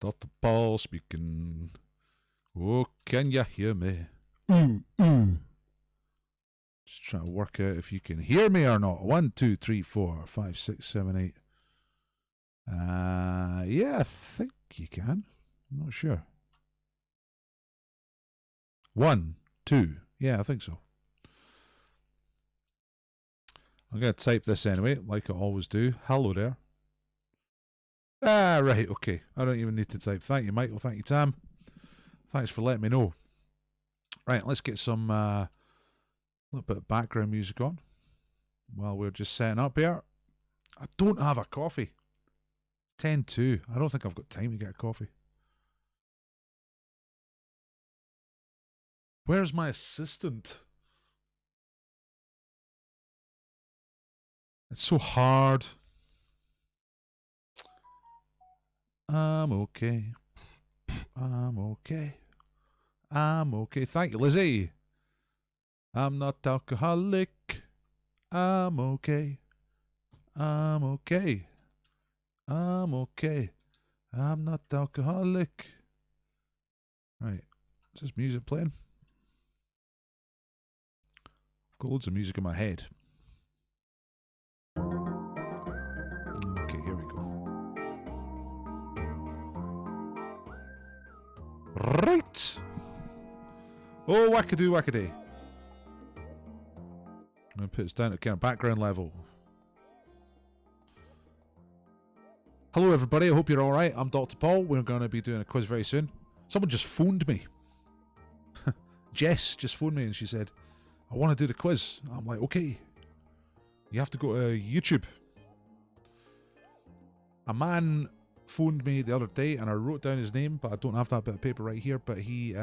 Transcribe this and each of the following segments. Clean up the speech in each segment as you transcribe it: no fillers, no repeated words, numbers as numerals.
Dr. Paul speaking. Oh, can you hear me? Just trying to work out if you can hear me or not. 1, 2, 3, 4, 5, 6, 7, 8. Yeah, I think you can. I'm not sure. 1, 2. Yeah, I think so. I'm going to type this anyway, like I always do. Hello there. Right, okay. I don't even need to type. Thank you, Michael. Thank you, Tam. Thanks for letting me know. Right, let's get some little bit of background music on while we're just setting up here. I don't have a coffee. 10-2. I don't think I've got time to get a coffee. Where's my assistant? It's so hard. I'm okay. I'm okay. I'm okay. Thank you, Lizzie. I'm not alcoholic. I'm okay. I'm okay. I'm okay. I'm not alcoholic. Right. Is this music playing? I've got loads of music in my head. Okay, here we go. Right. Oh, wackadoo, wackaday. I'm going to put this down to kind of background level. Hello, everybody. I hope you're all right. I'm Dr. Paul. We're going to be doing a quiz very soon. Someone just phoned me. Jess just phoned me and she said, I want to do the quiz. I'm like, okay. You have to go to YouTube. A man phoned me the other day and I wrote down his name, but I don't have that bit of paper right here. But he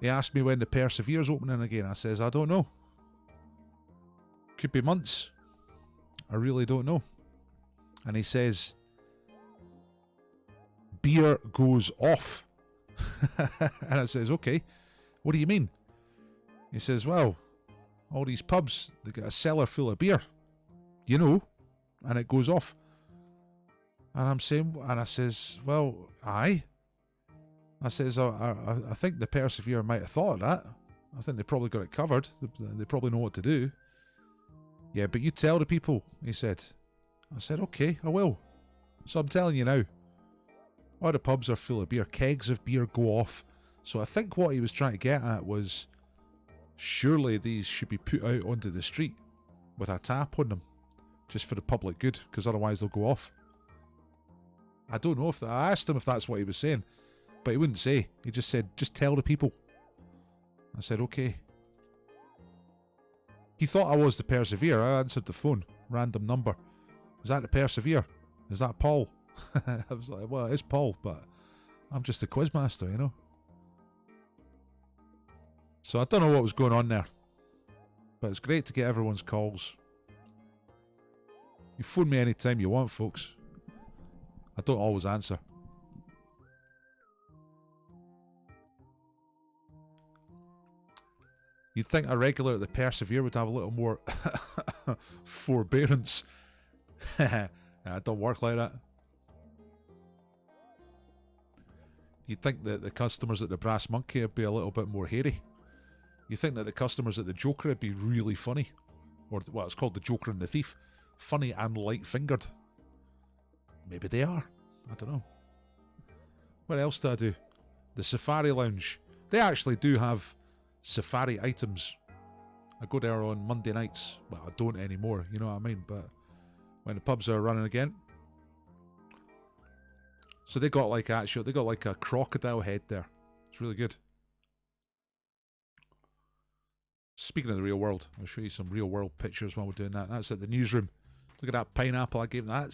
asked me when the Persevere's opening again. I says, I don't know. Could be months. I really don't know. And he says, beer goes off. And I says, okay, what do you mean? He says, well, all these pubs, they got a cellar full of beer, you know, and it goes off. And I'm saying, and I says, well, aye. I says, I think the Persevere might have thought of that. I think they probably got it covered. They probably know what to do. Yeah, but you tell the people, he said. I said, okay, I will. So I'm telling you now. All the pubs are full of beer. Kegs of beer go off. So I think what he was trying to get at was, surely these should be put out onto the street with a tap on them, just for the public good, because otherwise they'll go off. I don't know if I asked him if that's what he was saying, but he wouldn't say. He just said, just tell the people. I said, okay. He thought I was the Persevere. I answered the phone. Random number. Is that the Persevere? Is that Paul? I was like, well, it is Paul, but I'm just the quizmaster, you know. So I don't know what was going on there. But it's great to get everyone's calls. You phone me anytime you want, folks. I don't always answer. You'd think a regular at the Persevere would have a little more forbearance. It don't work like that. You'd think that the customers at the Brass Monkey would be a little bit more hairy. You think that the customers at the Joker would be really funny. Or, well, it's called the Joker and the Thief. Funny and light-fingered. Maybe they are. I don't know. What else do I do? The Safari Lounge. They actually do have safari items. I go there on Monday nights. Well, I don't anymore, you know what I mean? But when the pubs are running again. So they got like a crocodile head there. It's really good. Speaking of the real world, I'll show you some real world pictures while we're doing that. That's at the newsroom. Look at that pineapple I gave them.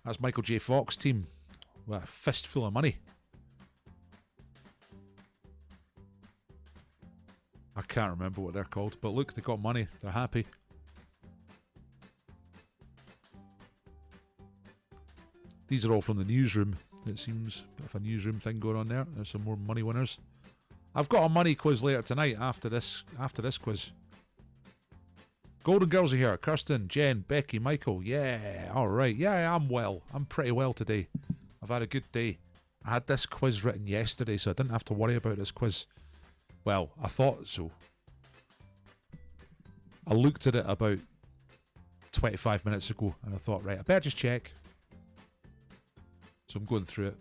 That's Michael J. Fox team with a fistful of money. I can't remember what they're called, but look, they got money. They're happy. These are all from the newsroom. It seems a bit of a newsroom thing going on there. There's some more money winners. I've got a money quiz later tonight after this quiz. Golden Girls are here. Kirsten, Jen, Becky, Michael. Yeah, alright. Yeah, I'm well. I'm pretty well today. I've had a good day. I had this quiz written yesterday, so I didn't have to worry about this quiz. Well, I thought so. I looked at it about 25 minutes ago, and I thought, right, I better just check. So I'm going through it.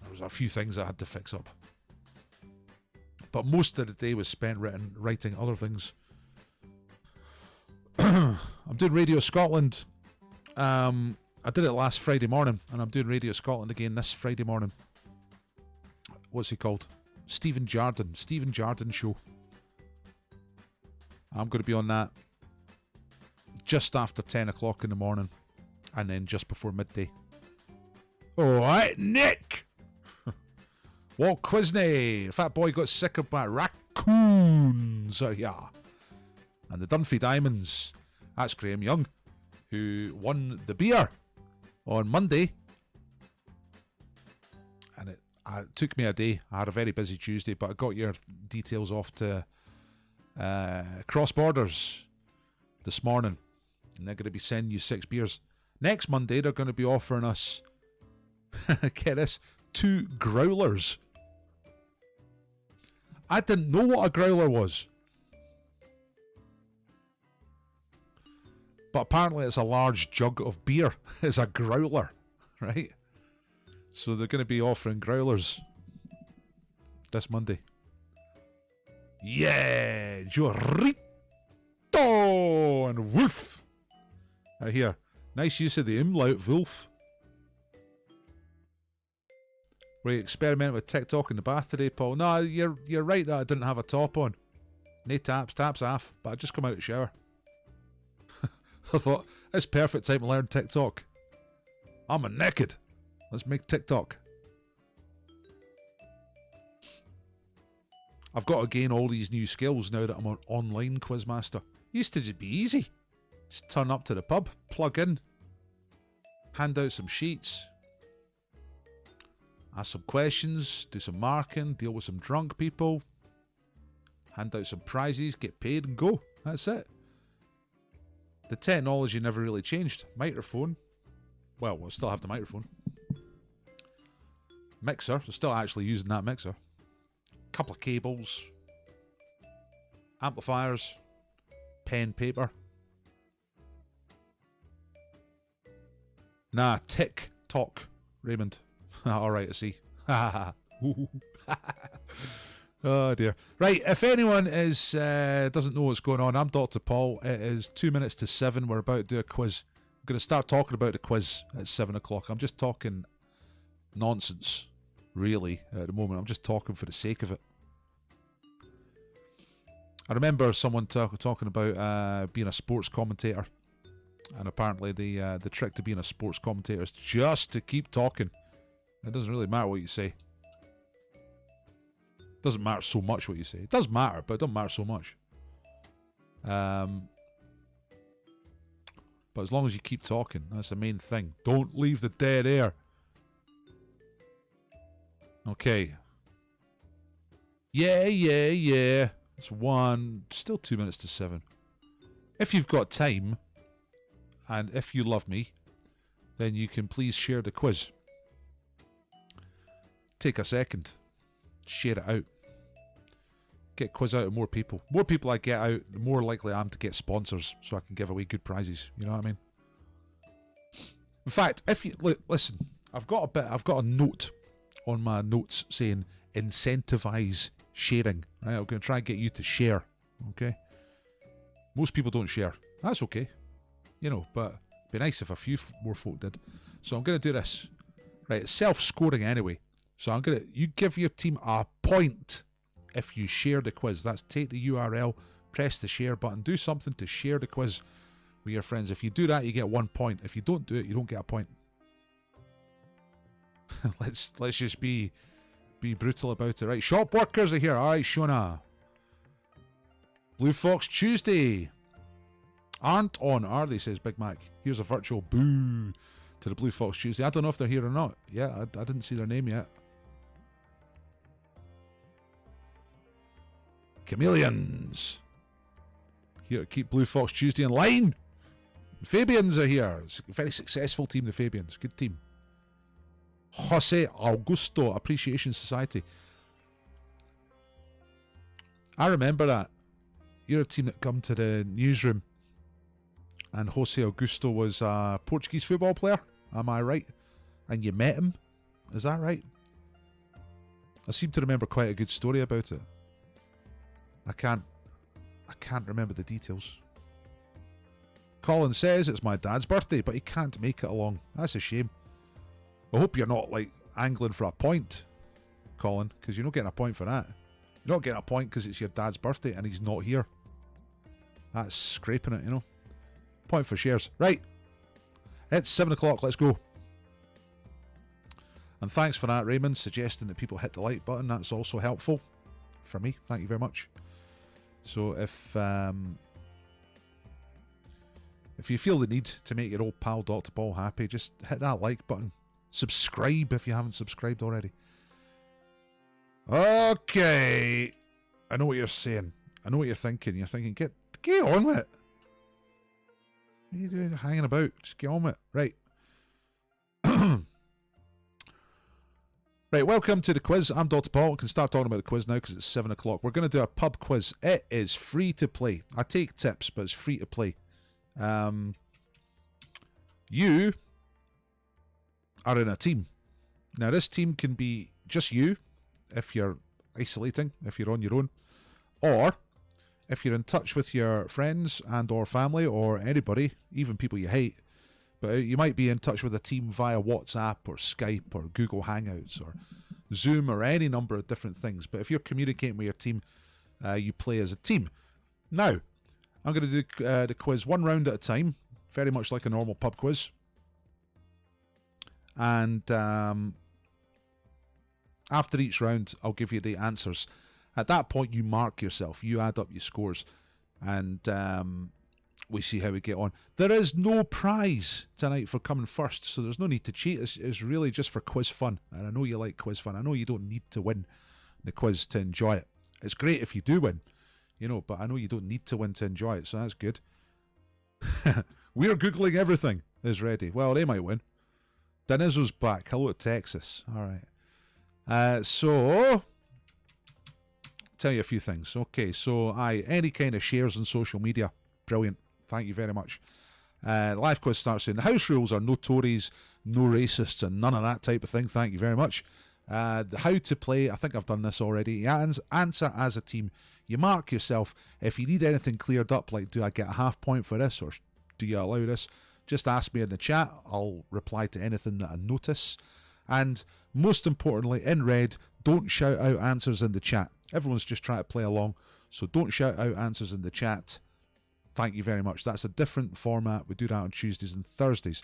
There was a few things I had to fix up. But most of the day was spent writing other things. I'm doing Radio Scotland. I did it last Friday morning, and I'm doing Radio Scotland again this Friday morning. What's he called? Stephen Jardine Show. I'm going to be on that just after 10 o'clock in the morning, and then just before midday. Alright, Nick! Walt Quisney, Fat Boy got sicker by raccoons are here. And the Dunphy Diamonds, that's Graham Young, who won the beer on Monday. And it took me a day. I had a very busy Tuesday, but I got your details off to Cross Borders this morning. And they're going to be sending you 6 beers. Next Monday, they're going to be offering us, get this, 2 growlers. I didn't know what a growler was. But apparently it's a large jug of beer. It's a growler, right? So they're going to be offering growlers this Monday. Yeah! Jorito and Wolf. Right here. Nice use of the umlaut, Wolf. Were you experimenting with TikTok in the bath today, Paul? No, you're right that I didn't have a top on. No taps, taps off. But I just come out of the shower. I thought, it's perfect time to learn TikTok. I'm a naked. Let's make TikTok. I've got to gain all these new skills now that I'm an online quizmaster. Used to just be easy. Just turn up to the pub, plug in, hand out some sheets, ask some questions, do some marking, deal with some drunk people, hand out some prizes, get paid and go. That's it. The technology never really changed. Microphone. Well, we'll still have the microphone. Mixer. We're still actually using that mixer. Couple of cables. Amplifiers. Pen, paper. Nah, tick, talk. Raymond. Alright, I see. Oh dear. Right, if anyone is doesn't know what's going on, I'm Dr. Paul. It is 2 minutes to 7. We're about to do a quiz. I'm going to start talking about the quiz at 7 o'clock. I'm just talking nonsense, really, at the moment. I'm just talking for the sake of it. I remember someone talking about being a sports commentator. And apparently the trick to being a sports commentator is just to keep talking. It doesn't really matter what you say. Doesn't matter so much what you say. It does matter, but it doesn't matter so much. But as long as you keep talking, that's the main thing. Don't leave the dead air. Okay. Yeah. It's 1. Still 2 minutes to 7. If you've got time, and if you love me, then you can please share the quiz. Take a second. Share it out. Get quiz out to more people. More people I get out, the more likely I am to get sponsors, so I can give away good prizes. You know what I mean? In fact, if you listen, I've got a note on my notes saying incentivize sharing. Right, I'm going to try and get you to share. Okay. Most people don't share. That's okay. You know, but it'd be nice if a few more folk did. So I'm going to do this. Right, it's self-scoring anyway. So you give your team a point if you share the quiz. That's take the URL, press the share button, do something to share the quiz with your friends. If you do that, you get 1 point. If you don't do it, you don't get a point. let's just be brutal about it. Right, shop workers are here. All right, Shona. Blue Fox Tuesday. Aren't on, are they, says Big Mac. Here's a virtual boo to the Blue Fox Tuesday. I don't know if they're here or not. Yeah, I didn't see their name yet. Chameleons. Here to keep Blue Fox Tuesday in line. Fabians are here. It's a very successful team, the Fabians. Good team. Jose Augusto Appreciation Society. I remember that. You're a team that come to the newsroom, and Jose Augusto was a Portuguese football player. Am I right? And you met him. Is that right? I seem to remember quite a good story about it. I can't remember the details. Colin says it's my dad's birthday, but he can't make it along. That's a shame. I hope you're not like angling for a point, Colin, because you're not getting a point for that. You're not getting a point because it's your dad's birthday and he's not here. That's scraping it, you know. Point for shares. Right. It's 7 o'clock. Let's go. And thanks for that, Raymond, suggesting that people hit the like button. That's also helpful for me. Thank you very much. So if you feel the need to make your old pal Dr. Ball happy, just hit that like button. Subscribe if you haven't subscribed already. Okay. I know what you're saying. I know what you're thinking. You're thinking, get on with it. What are you doing hanging about? Just get on with it. Right. Right, welcome to the quiz. I'm Dr. Paul. We can start talking about the quiz now because it's 7 o'clock. We're going to do a pub quiz. It is free to play. I take tips, but it's free to play. You are in a team. Now, this team can be just you if you're isolating, if you're on your own, or if you're in touch with your friends and or family or anybody, even people you hate. But you might be in touch with a team via WhatsApp or Skype or Google Hangouts or Zoom or any number of different things. But if you're communicating with your team, you play as a team. Now, I'm going to do the quiz one round at a time, very much like a normal pub quiz. And after each round, I'll give you the answers. At that point, you mark yourself. You add up your scores. And we see how we get on. There is no prize tonight for coming first, so there's no need to cheat. It's really just for quiz fun. And I know you like quiz fun. I know you don't need to win the quiz to enjoy it. It's great if you do win, you know, but I know you don't need to win to enjoy it, so that's good. We're Googling everything is ready. Well, they might win. Denizzo's back. Hello to Texas. All right. So, tell you a few things. Okay, so any kind of shares on social media, brilliant. Thank you very much. Live quiz starts in. The house rules are no Tories, no racists, and none of that type of thing. Thank you very much. How to play, I think I've done this already. You answer as a team. You mark yourself. If you need anything cleared up, like do I get a half point for this or do you allow this, just ask me in the chat. I'll reply to anything that I notice. And most importantly, in red, don't shout out answers in the chat. Everyone's just trying to play along, so don't shout out answers in the chat. Thank you very much. That's a different format. We do that on Tuesdays and Thursdays.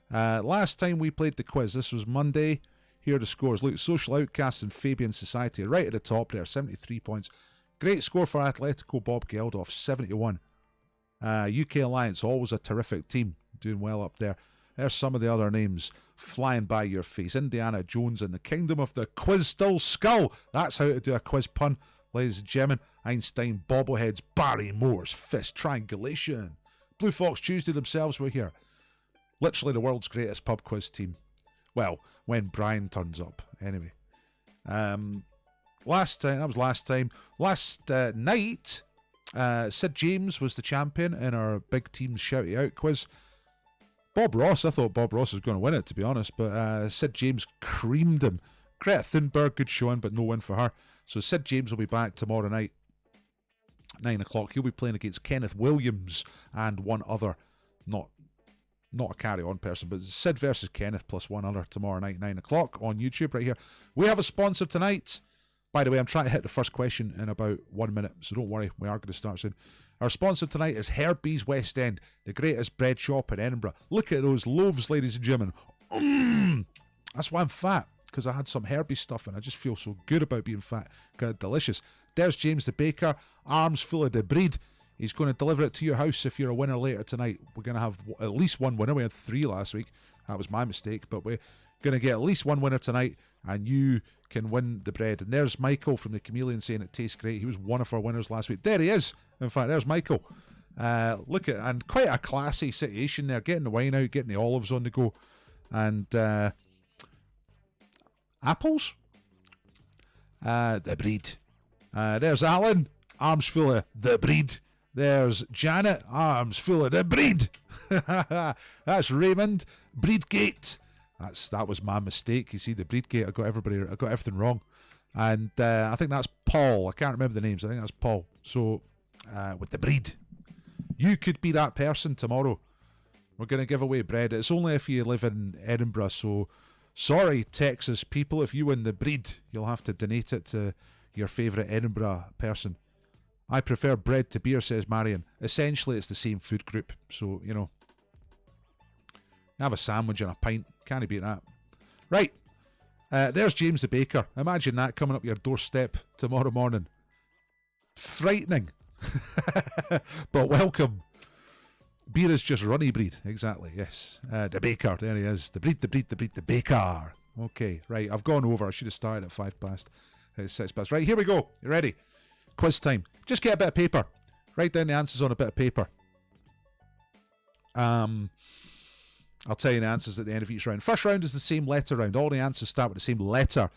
Last time we played the quiz, this was Monday. Here are the scores. Look, Social Outcasts and Fabian Society right at the top there, 73 points. Great score for Atletico Bob Geldof, 71. UK Alliance, always a terrific team, doing well up there. There's some of the other names flying by your face. Indiana Jones and the Kingdom of the Quiz-Still Skull. That's how to do a quiz pun. Ladies and gentlemen, Einstein, Bobbleheads, Barry Moore's Fist, Triangulation. Blue Fox Tuesday themselves were here. Literally the world's greatest pub quiz team. Well, when Brian turns up. Anyway. Last night, Sid James was the champion in our Big Teams Shouty Out quiz. Bob Ross, I thought Bob Ross was going to win it, to be honest, but Sid James creamed him. Greta Thunberg, good showing, but no win for her. So Sid James will be back tomorrow night, 9 o'clock. He'll be playing against Kenneth Williams and one other, not a carry-on person, but Sid versus Kenneth plus one other tomorrow night, 9 o'clock on YouTube right here. We have a sponsor tonight. By the way, I'm trying to hit the first question in about 1 minute, so don't worry, we are going to start soon. Our sponsor tonight is Herbie's West End, the greatest bread shop in Edinburgh. Look at those loaves, ladies and gentlemen. That's why I'm fat, because I had some Herbie's stuff and I just feel so good about being fat. Delicious. There's James the baker, arms full of the breed. He's going to deliver it to your house if you're a winner later tonight. We're going to have at least one winner. We had 3 last week. That was my mistake, but we're going to get at least one winner tonight, and you can win the bread. And there's Michael from the Chameleon saying it tastes great. He was one of our winners last week. There he is. In fact, there's Michael. Look at, and quite a classy situation there. Getting the wine out, getting the olives on the go, and apples. The breed. There's Alan, arms full of the breed. There's Janet, arms full of the breed. That's Raymond, Breedgate. That was my mistake. You see, the Breedgate. I got everything wrong. And I think that's Paul. I can't remember the names. I think that's Paul. So with the breed, you could be that person tomorrow. We're going to give away bread. It's only if you live in Edinburgh. So sorry, Texas people. If you win the breed, you'll have to donate it to your favourite Edinburgh person. I prefer bread to beer, says Marion. Essentially, it's the same food group. So, you know, have a sandwich and a pint. Can't beat that. Right. There's James the Baker. Imagine that coming up your doorstep tomorrow morning. Frightening. But welcome. Beer is just runny breed. Exactly, yes. The Baker. There he is. The breed, the Baker. Okay, right. I've gone over. I should have started at 5 past. It's 6 past. Right, here we go. You ready? Quiz time. Just get a bit of paper. Write down the answers on a bit of paper. I'll tell you the answers at the end of each round. First round is the same letter round. All the answers start with the same letter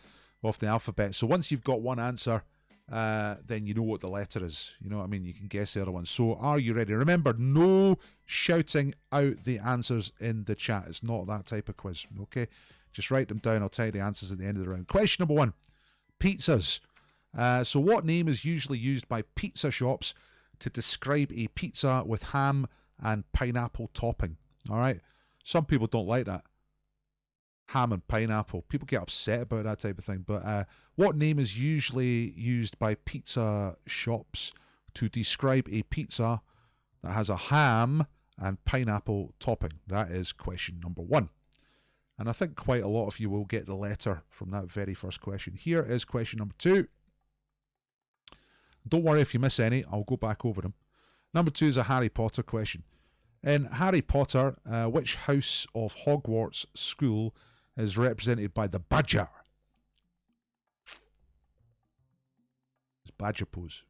of the alphabet. So once you've got one answer, then you know what the letter is. You know what I mean? You can guess the other one. So are you ready? Remember, no shouting out the answers in the chat. It's not that type of quiz. Okay? Just write them down. I'll tell you the answers at the end of the round. Question number 1. Pizzas. So what name is usually used by pizza shops to describe a pizza with ham and pineapple topping? All right. Some people don't like that. Ham and pineapple. People get upset about that type of thing. But what name is usually used by pizza shops to describe a pizza that has a ham and pineapple topping? That is question number 1. And I think quite a lot of you will get the letter from that very first question. Here is question number 2. Don't worry if you miss any. I'll go back over them. Number 2 is a Harry Potter question. In Harry Potter, which house of Hogwarts school is represented by the badger? It's badger pose.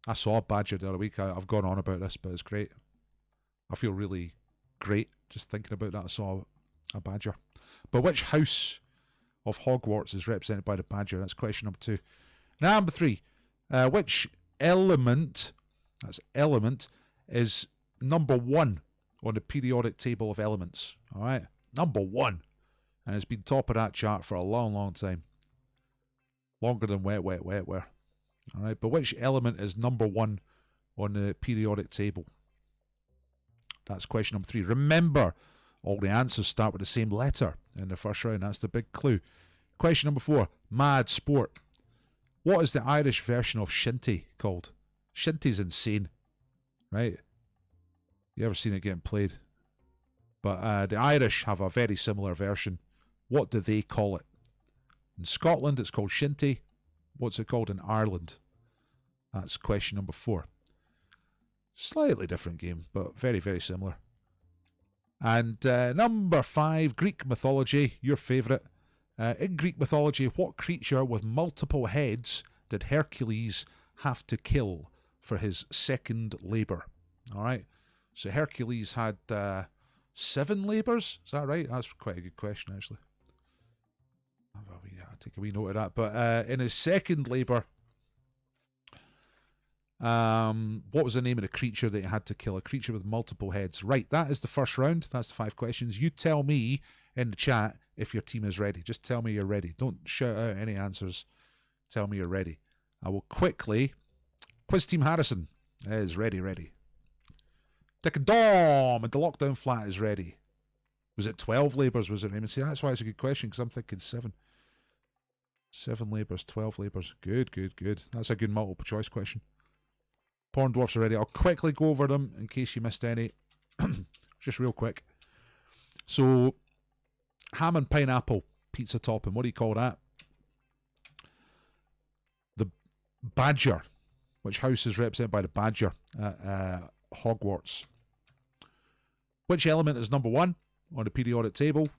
I saw a badger the other week. I've gone on about this, but it's great. I feel really great just thinking about that. I saw a badger. But which house of Hogwarts is represented by the badger? That's question number 2. Number 3. Which element, that's element, is number 1 on the periodic table of elements? All right, number 1, and it's been top of that chart for a long, long time, longer than wet wear. All right, but which element is number 1 on the periodic table? That's question number 3. Remember, all the answers start with the same letter in the first round. That's the big clue. Question number 4. Mad sport. What is the Irish version of shinty called? Shinty's insane, right? You ever seen it getting played? But the Irish have a very similar version. What do they call it? In Scotland, it's called shinty. What's it called in Ireland? That's question number 4. Slightly different game, but very, very similar. And number 5, Greek mythology, your favourite. In Greek mythology, what creature with multiple heads did Hercules have to kill for his second labour? All right. So Hercules had 7 labours. Is that right? That's quite a good question, actually. I'll take a wee note of that. But in his second labour, what was the name of the creature that he had to kill? A creature with multiple heads. Right, that is the first round. That's the 5 questions. You tell me in the chat if your team is ready. Just tell me you're ready. Don't shout out any answers. Tell me you're ready. I will quickly... Quiz Team Harrison is ready. Dick and Dom and the lockdown flat is ready. Was it 12 labours? Was it? See, that's why it's a good question, because I'm thinking 7. 7 labours, 12 labours. Good. That's a good multiple choice question. Porn Dwarfs are ready. I'll quickly go over them in case you missed any. Just real quick. So, ham and pineapple pizza topping. What do you call that? The badger. Which house is represented by the badger at Hogwarts? Which element is number 1 on the periodic table?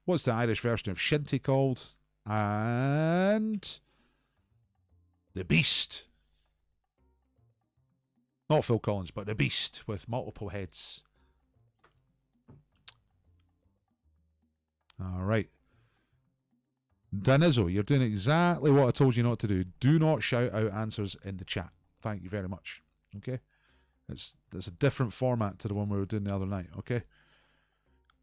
What's the Irish version of shinty called? And the beast. Not Phil Collins, but the Beast with multiple heads. All right. Danizzo, you're doing exactly what I told you not to do. Do not shout out answers in the chat. Thank you very much. Okay? It's a different format to the one we were doing the other night. Okay?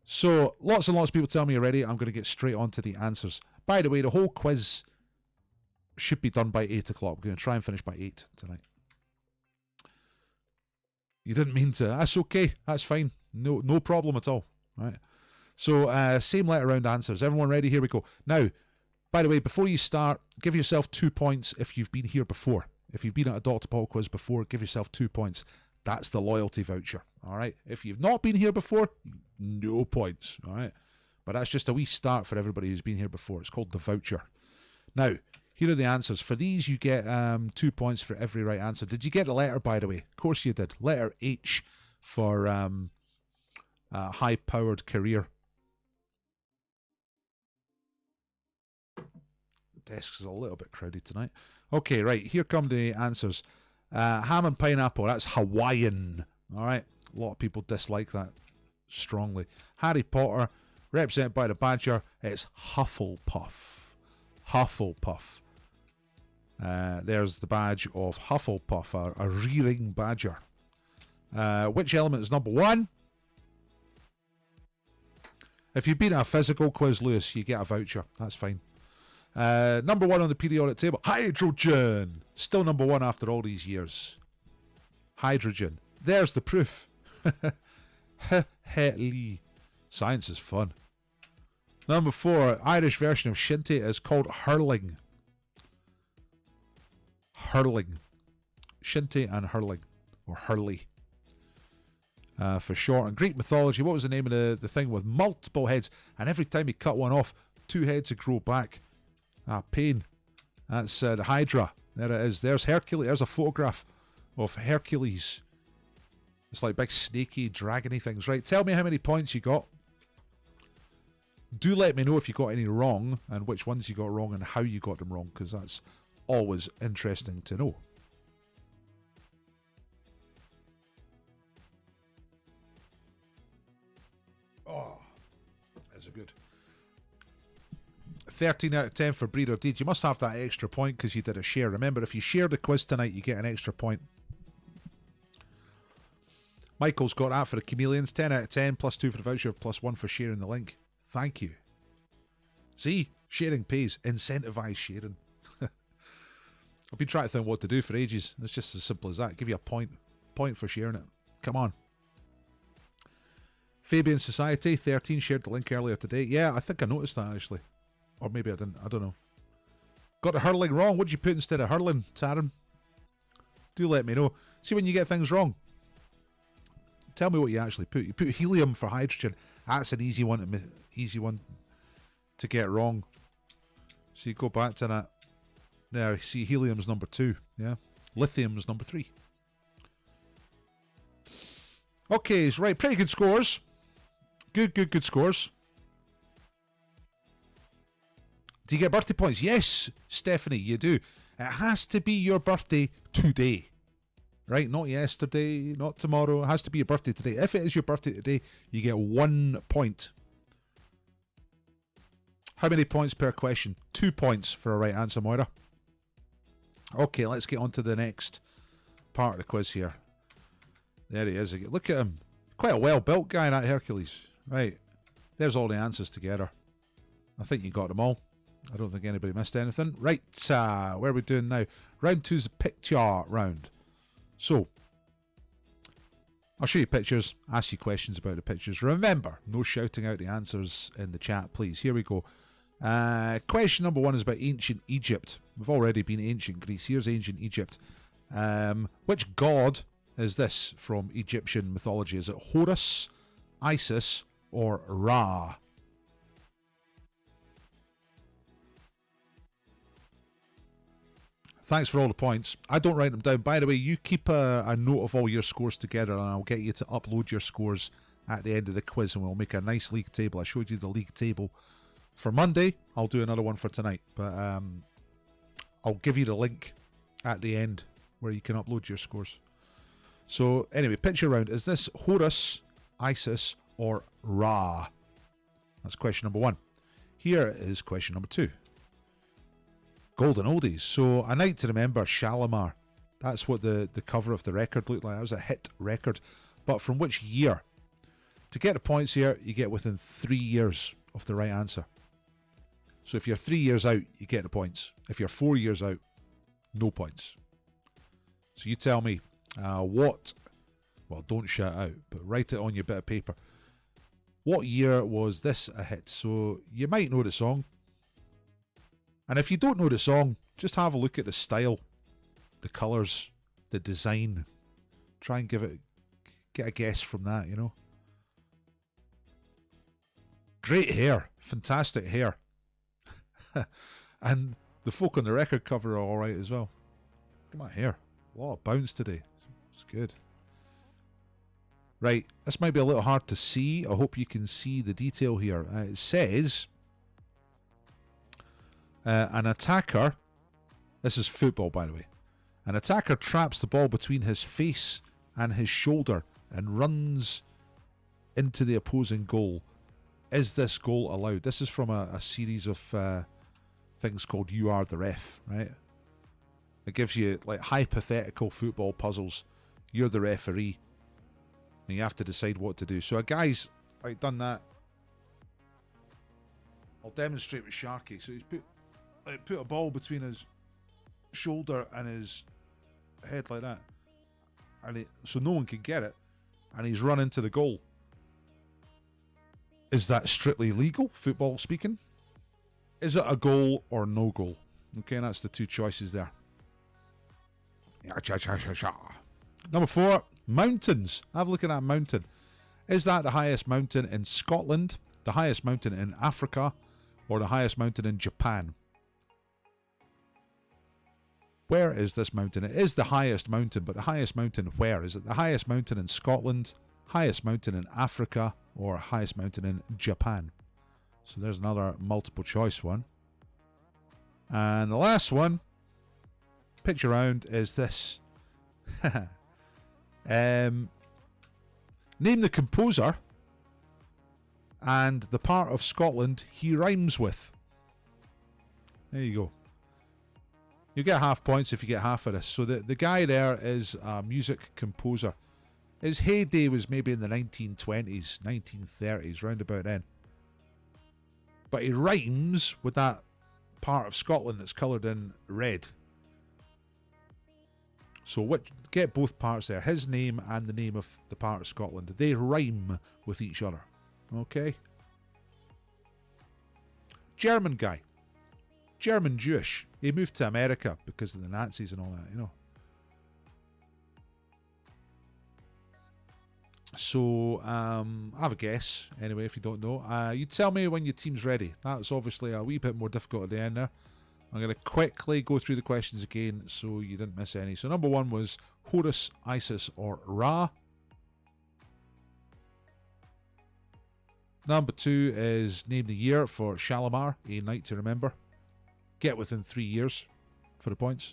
So, lots and lots of people tell me already. I'm going to get straight on to the answers. By the way, the whole quiz should be done by 8 o'clock. We're going to try and finish by 8 tonight. You didn't mean to. That's okay. That's fine. No problem at all. Right? So, same letter round answers. Everyone ready? Here we go. Now, by the way, before you start, give yourself 2 points if you've been here before. If you've been at a Dr. Paul quiz before, give yourself 2 points. That's the loyalty voucher. All right? If you've not been here before, no points. All right? But that's just a wee start for everybody who's been here before. It's called the voucher. Now, here are the answers. For these, you get 2 points for every right answer. Did you get a letter, by the way? Of course you did. Letter H for high-powered career. The desk is a little bit crowded tonight. Okay, right. Here come the answers. Ham and pineapple. That's Hawaiian. All right. A lot of people dislike that strongly. Harry Potter, represented by the badger. It's Hufflepuff. Hufflepuff. There's the badge of Hufflepuff, a rearing badger. Which element is number 1? If you've been at a physical quiz, Lewis, you get a voucher. That's fine. Number 1 on the periodic table, hydrogen. Still number 1 after all these years. Hydrogen. There's the proof. Lee. Science is fun. Number 4, Irish version of shinty is called hurling. Hurling. Shinty and hurling. Or hurley. For short. In Greek mythology, what was the name of the thing with multiple heads? And every time you cut one off, 2 heads would grow back. Pain. That's the Hydra. There it is. There's Hercules. There's a photograph of Hercules. It's like big snaky, dragony things. Right, tell me how many points you got. Do let me know if you got any wrong and which ones you got wrong and how you got them wrong, because that's always interesting to know. Oh, that's a good. 13 out of 10 for Breeder Deed. You must have that extra point because you did a share. Remember, if you share the quiz tonight, you get an extra point. Michael's got that for the chameleons. 10 out of 10, plus 2 for the voucher, plus 1 for sharing the link. Thank you. See, sharing pays. Incentivize sharing. I've been trying to think what to do for ages. It's just as simple as that. Give you a point for sharing it. Come on. Fabian Society, 13, shared the link earlier today. Yeah, I think I noticed that actually. Or maybe I didn't. I don't know. Got the hurling wrong. What did you put instead of hurling, Taran? Do let me know. See when you get things wrong. Tell me what you actually put. You put helium for hydrogen. That's an easy one to get wrong. So you go back to that. There, see, helium's number 2. Yeah. Lithium's number 3. Okay, so right, pretty good scores. Good scores. Do you get birthday points? Yes, Stephanie, you do. It has to be your birthday today. Right? Not yesterday, not tomorrow. It has to be your birthday today. If it is your birthday today, you get 1 point. How many points per question? 2 points for a right answer, Moira. Okay, let's get on to the next part of the quiz here. There he is. Look at him. Quite a well-built guy, that Hercules. Right. There's all the answers together. I think you got them all. I don't think anybody missed anything. Right, where are we doing now? Round 2 is the picture round. So, I'll show you pictures, ask you questions about the pictures. Remember, no shouting out the answers in the chat, please. Here we go. Question number 1 is about ancient Egypt. We've already been ancient Greece. Here's ancient Egypt. Which god is this from Egyptian mythology? Is it Horus, Isis, or Ra? Thanks for all the points. I don't write them down. By the way, you keep a note of all your scores together and I'll get you to upload your scores at the end of the quiz and we'll make a nice league table. I showed you the league table for Monday. I'll do another one for tonight. But I'll give you the link at the end where you can upload your scores. So anyway, picture round. Is this Horus, Isis, or Ra? That's question number 1. Here is question number 2. Golden oldies. So A Night to Remember, Shalimar. That's what the cover of the record looked like. That was a hit record. But from which year? To get the points here, you get within 3 years of the right answer. So if you're 3 years out, you get the points. If you're 4 years out, no points. So you tell me, what, well, don't shout out, but write it on your bit of paper. What year was this a hit? So you might know the song. And if you don't know the song, just have a look at the style, the colours, the design. Try and get a guess from that, you know. Great hair. Fantastic hair. And the folk on the record cover are alright as well. Look at my hair. A lot of bounce today. It's good. Right, this might be a little hard to see. I hope you can see the detail here. It says an attacker, this is football by the way, an attacker traps the ball between his face and his shoulder and runs into the opposing goal. Is this goal allowed? This is from a series of things called You Are the Ref, right? It gives you like hypothetical football puzzles. You're the referee and you have to decide what to do. So a guy's like done that. I'll demonstrate with Sharky. So he's put a ball between his shoulder and his head like that, and so no one can get it, and he's run into the goal. Is that strictly legal, football speaking? Is it a goal or no goal? Okay, and that's the two choices there. Number 4, mountains. Have a look at that mountain. Is that the highest mountain in Scotland, the highest mountain in Africa, or the highest mountain in Japan? Where is this mountain? It is the highest mountain, but the highest mountain where? Is it the highest mountain in Scotland, highest mountain in Africa, or highest mountain in Japan? So there's another multiple choice one. And the last one, picture round, is this. Name the composer and the part of Scotland he rhymes with. There you go. You get half points if you get half of this. So the guy there is a music composer. His heyday was maybe in the 1920s, 1930s, round about then. But he rhymes with that part of Scotland that's coloured in red. So get both parts there. His name and the name of the part of Scotland. They rhyme with each other. Okay? German guy. German Jewish. He moved to America because of the Nazis and all that, you know. So, have a guess, anyway, if you don't know. You tell me when your team's ready. That's obviously a wee bit more difficult at the end there. I'm going to quickly go through the questions again so you didn't miss any. So number 1 was Horus, Isis, or Ra. Number 2 is name the year for Shalimar, A Night to Remember. Get within 3 years for the points.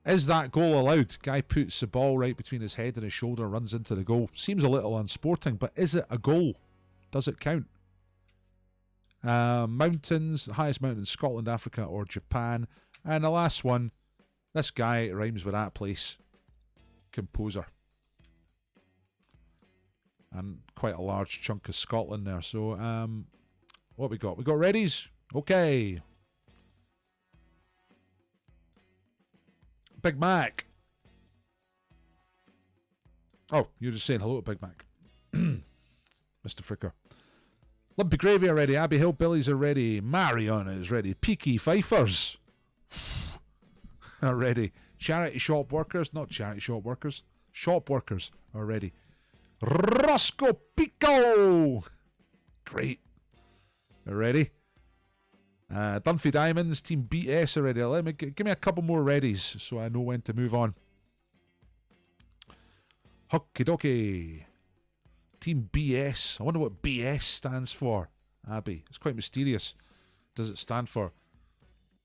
Is that goal allowed? Guy puts the ball right between his head and his shoulder, runs into the goal. Seems a little unsporting, but is it a goal? Does it count? Mountains, the highest mountain in Scotland, Africa, or Japan. And the last one, this guy rhymes with that place. Composer. And quite a large chunk of Scotland there. So, what we got? We got readies? Okay. Big Mac. Oh, you're just saying hello to Big Mac. Mr. Fricker. Lumpy Gravy are ready. Abbey Hill Billies are ready. Marion is ready. Peaky Fifers are ready. Charity Shop Workers, not charity shop workers. Shop workers are ready. Roscoe Pico. Great. Are ready. Dunphy Diamonds, Team BS are ready. Give me a couple more readies so I know when to move on. Hockey dokie. Team BS. I wonder what BS stands for, Abby. It's quite mysterious. Does it stand for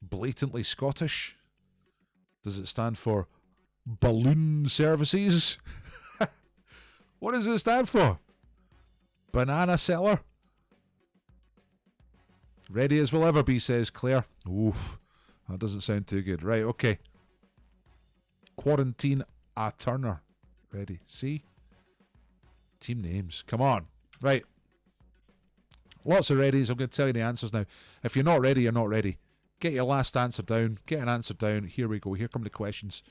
blatantly Scottish? Does it stand for Balloon services. What does it stand for? Banana seller? Ready as we'll ever be, says Claire. Oof, that doesn't sound too good. Right, okay. Quarantine a Turner. Ready. See? Team names. Come on. Right. Lots of readies. I'm going to tell you the answers now. If you're not ready, you're not ready. Get your last answer down. Get an answer down. Here we go. Here come the questions.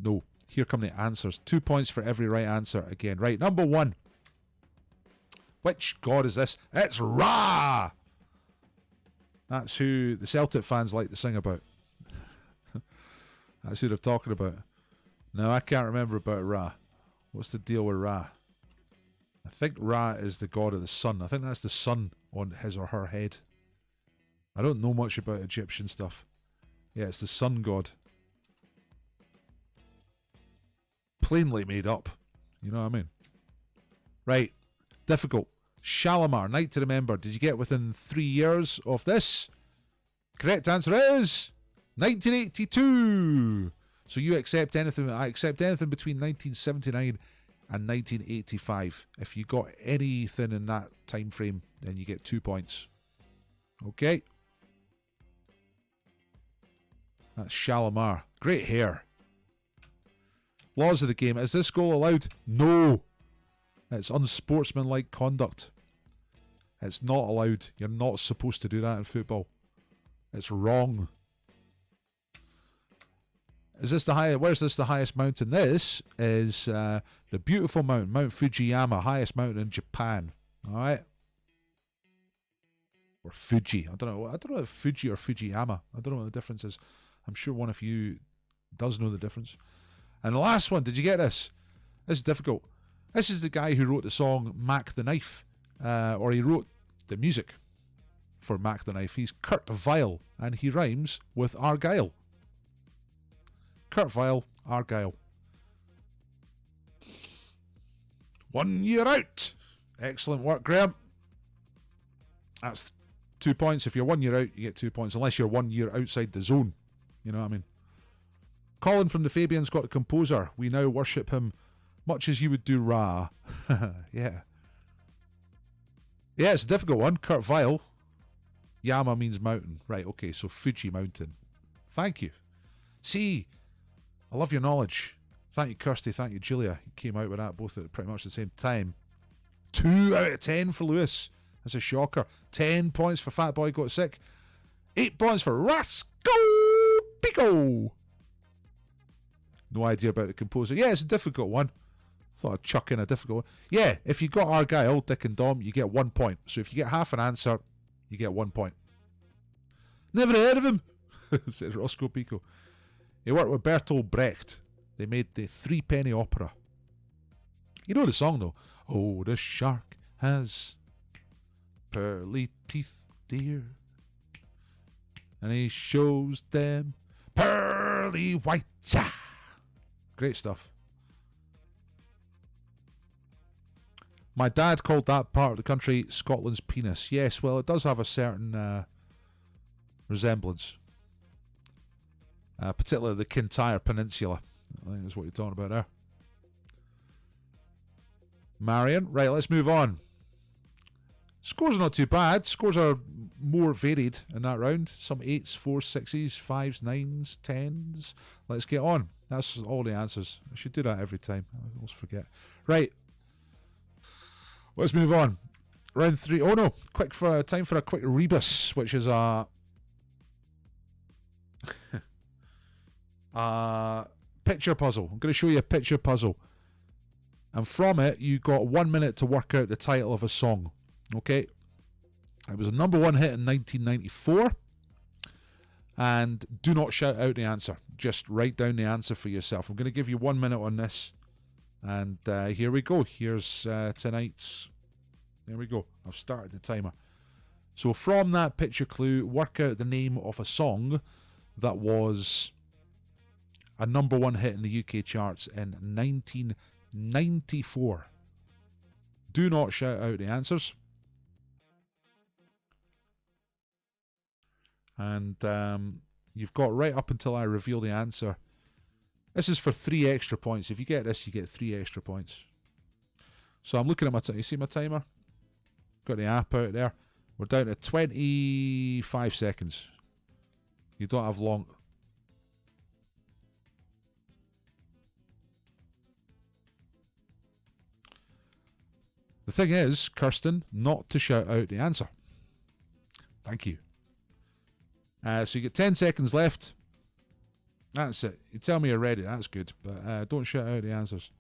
No. Here come the answers. 2 points for every right answer. Again. Right. Number 1. Which god is this? It's Ra! That's who the Celtic fans like to sing about. That's who they're talking about. No, I can't remember about Ra. What's the deal with Ra? I think Ra is the god of the sun. I think that's the sun on his or her head. I don't know much about Egyptian stuff. Yeah, it's the sun god. Plainly made up. You know what I mean? Right. Difficult. Shalimar, night to remember. Did you get within 3 years of this? Correct answer is 1982. So you accept anything. I accept anything between 1979 and 1985. If you got anything in that time frame, then you get 2 points. Okay. That's Shalimar. Great hair. Laws of the game. Is this goal allowed? No. It's unsportsmanlike conduct. It's not allowed. You're not supposed to do that in football. It's wrong. Is this the highest? Where's this the highest mountain? This is the beautiful mountain, Mount Fujiyama, highest mountain in Japan. All right. Or Fuji. I don't know if Fuji or Fujiyama. I don't know what the difference is. I'm sure one of you does know the difference. And the last one, did you get this? This is difficult. This is the guy who wrote the song Mac the Knife. Or he wrote the music for Mac the Knife. He's Kurt Vile, and he rhymes with Argyle. Kurt Vile, Argyle. 1 year out. Excellent work, Graham. That's 2 points. If you're 1 year out, you get 2 points, unless you're 1 year outside the zone. You know what I mean? Colin from the Fabians got a composer. We now worship him much as you would do Ra. Yeah. Yeah, it's a difficult one. Kurt Vile. Yama means mountain. Right, okay, so Fuji Mountain. Thank you. See, I love your knowledge. Thank you, Kirsty. Thank you, Julia. You came out with that both at pretty much the same time. 2 out of 10 for Lewis. That's a shocker. 10 points for Fat Boy Got Sick. 8 points for Rasco Pico. No idea about the composer. Yeah, it's a difficult one. Thought I'd chuck in a difficult one. Yeah, if you got Argyle, Dick and Dom, you get 1 point. So if you get half an answer, you get 1 point. Never heard of him, said Roscoe Pico. He worked with Bertolt Brecht. They made the Threepenny Opera. You know the song, though. Oh, the shark has pearly teeth, dear, and he shows them pearly whites. Great stuff. My dad called that part of the country Scotland's penis. Yes, well, it does have a certain resemblance. Particularly the Kintyre Peninsula. I think that's what you're talking about there. Marion. Right, let's move on. Scores are not too bad. Scores are more varied in that round. Some 8s, 4s, 6s, 5s, 9s, 10s. Let's get on. That's all the answers. I should do that every time. I always forget. Right. Let's move on. Round 3. Oh no. Time for a quick Rebus, which is a picture puzzle. I'm going to show you a picture puzzle. And from it, you got 1 minute to work out the title of a song. Okay? It was a number 1 hit in 1994. And do not shout out the answer. Just write down the answer for yourself. I'm going to give you 1 minute on this. And here we go. Here's tonight's. There we go. I've started the timer. So from that picture clue, work out the name of a song that was a number 1 hit in the UK charts in 1994. Do not shout out the answers. And you've got right up until I reveal the answer This is for 3 extra points. If you get this, you get 3 extra points. So I'm looking at my time. You see my timer? Got the app out there. We're down to 25 seconds. You don't have long. The thing is, Kirsten, not to shout out the answer. Thank you. So you get 10 seconds left. That's it. You tell me you're ready. That's good. But don't shout out the answers.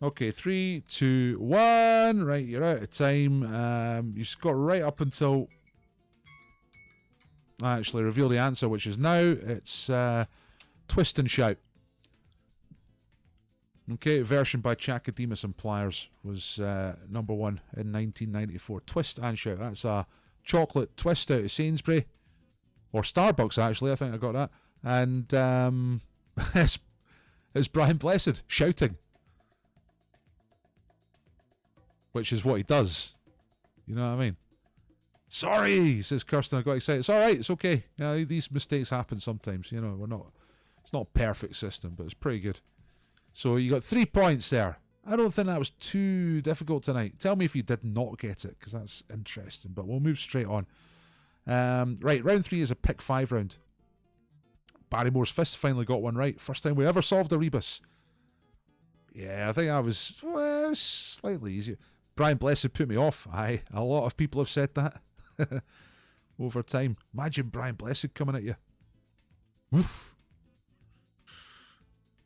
Okay, 3, 2, 1. Right, you're out of time. You've got right up until... I actually reveal the answer, which is now. It's Twist and Shout. Okay, version by Chakademus and Pliers was number 1 in 1994. Twist and Shout. That's a chocolate twist out of Sainsbury. Or Starbucks, actually. I think I got that. And it's Brian Blessed shouting. Which is what he does. You know what I mean? Sorry, says Kirsten. I got excited. It's all right. It's okay. You know, these mistakes happen sometimes. You know, it's not a perfect system, but it's pretty good. So you got 3 points there. I don't think that was too difficult tonight. Tell me if you did not get it, because that's interesting. But we'll move straight on. Right, round 3 is a pick 5 round. Barrymore's Fist finally got one right. First time we ever solved a Rebus. Yeah, I think I was slightly easier. Brian Blessed put me off. Aye, a lot of people have said that over time. Imagine Brian Blessed coming at you. Oof.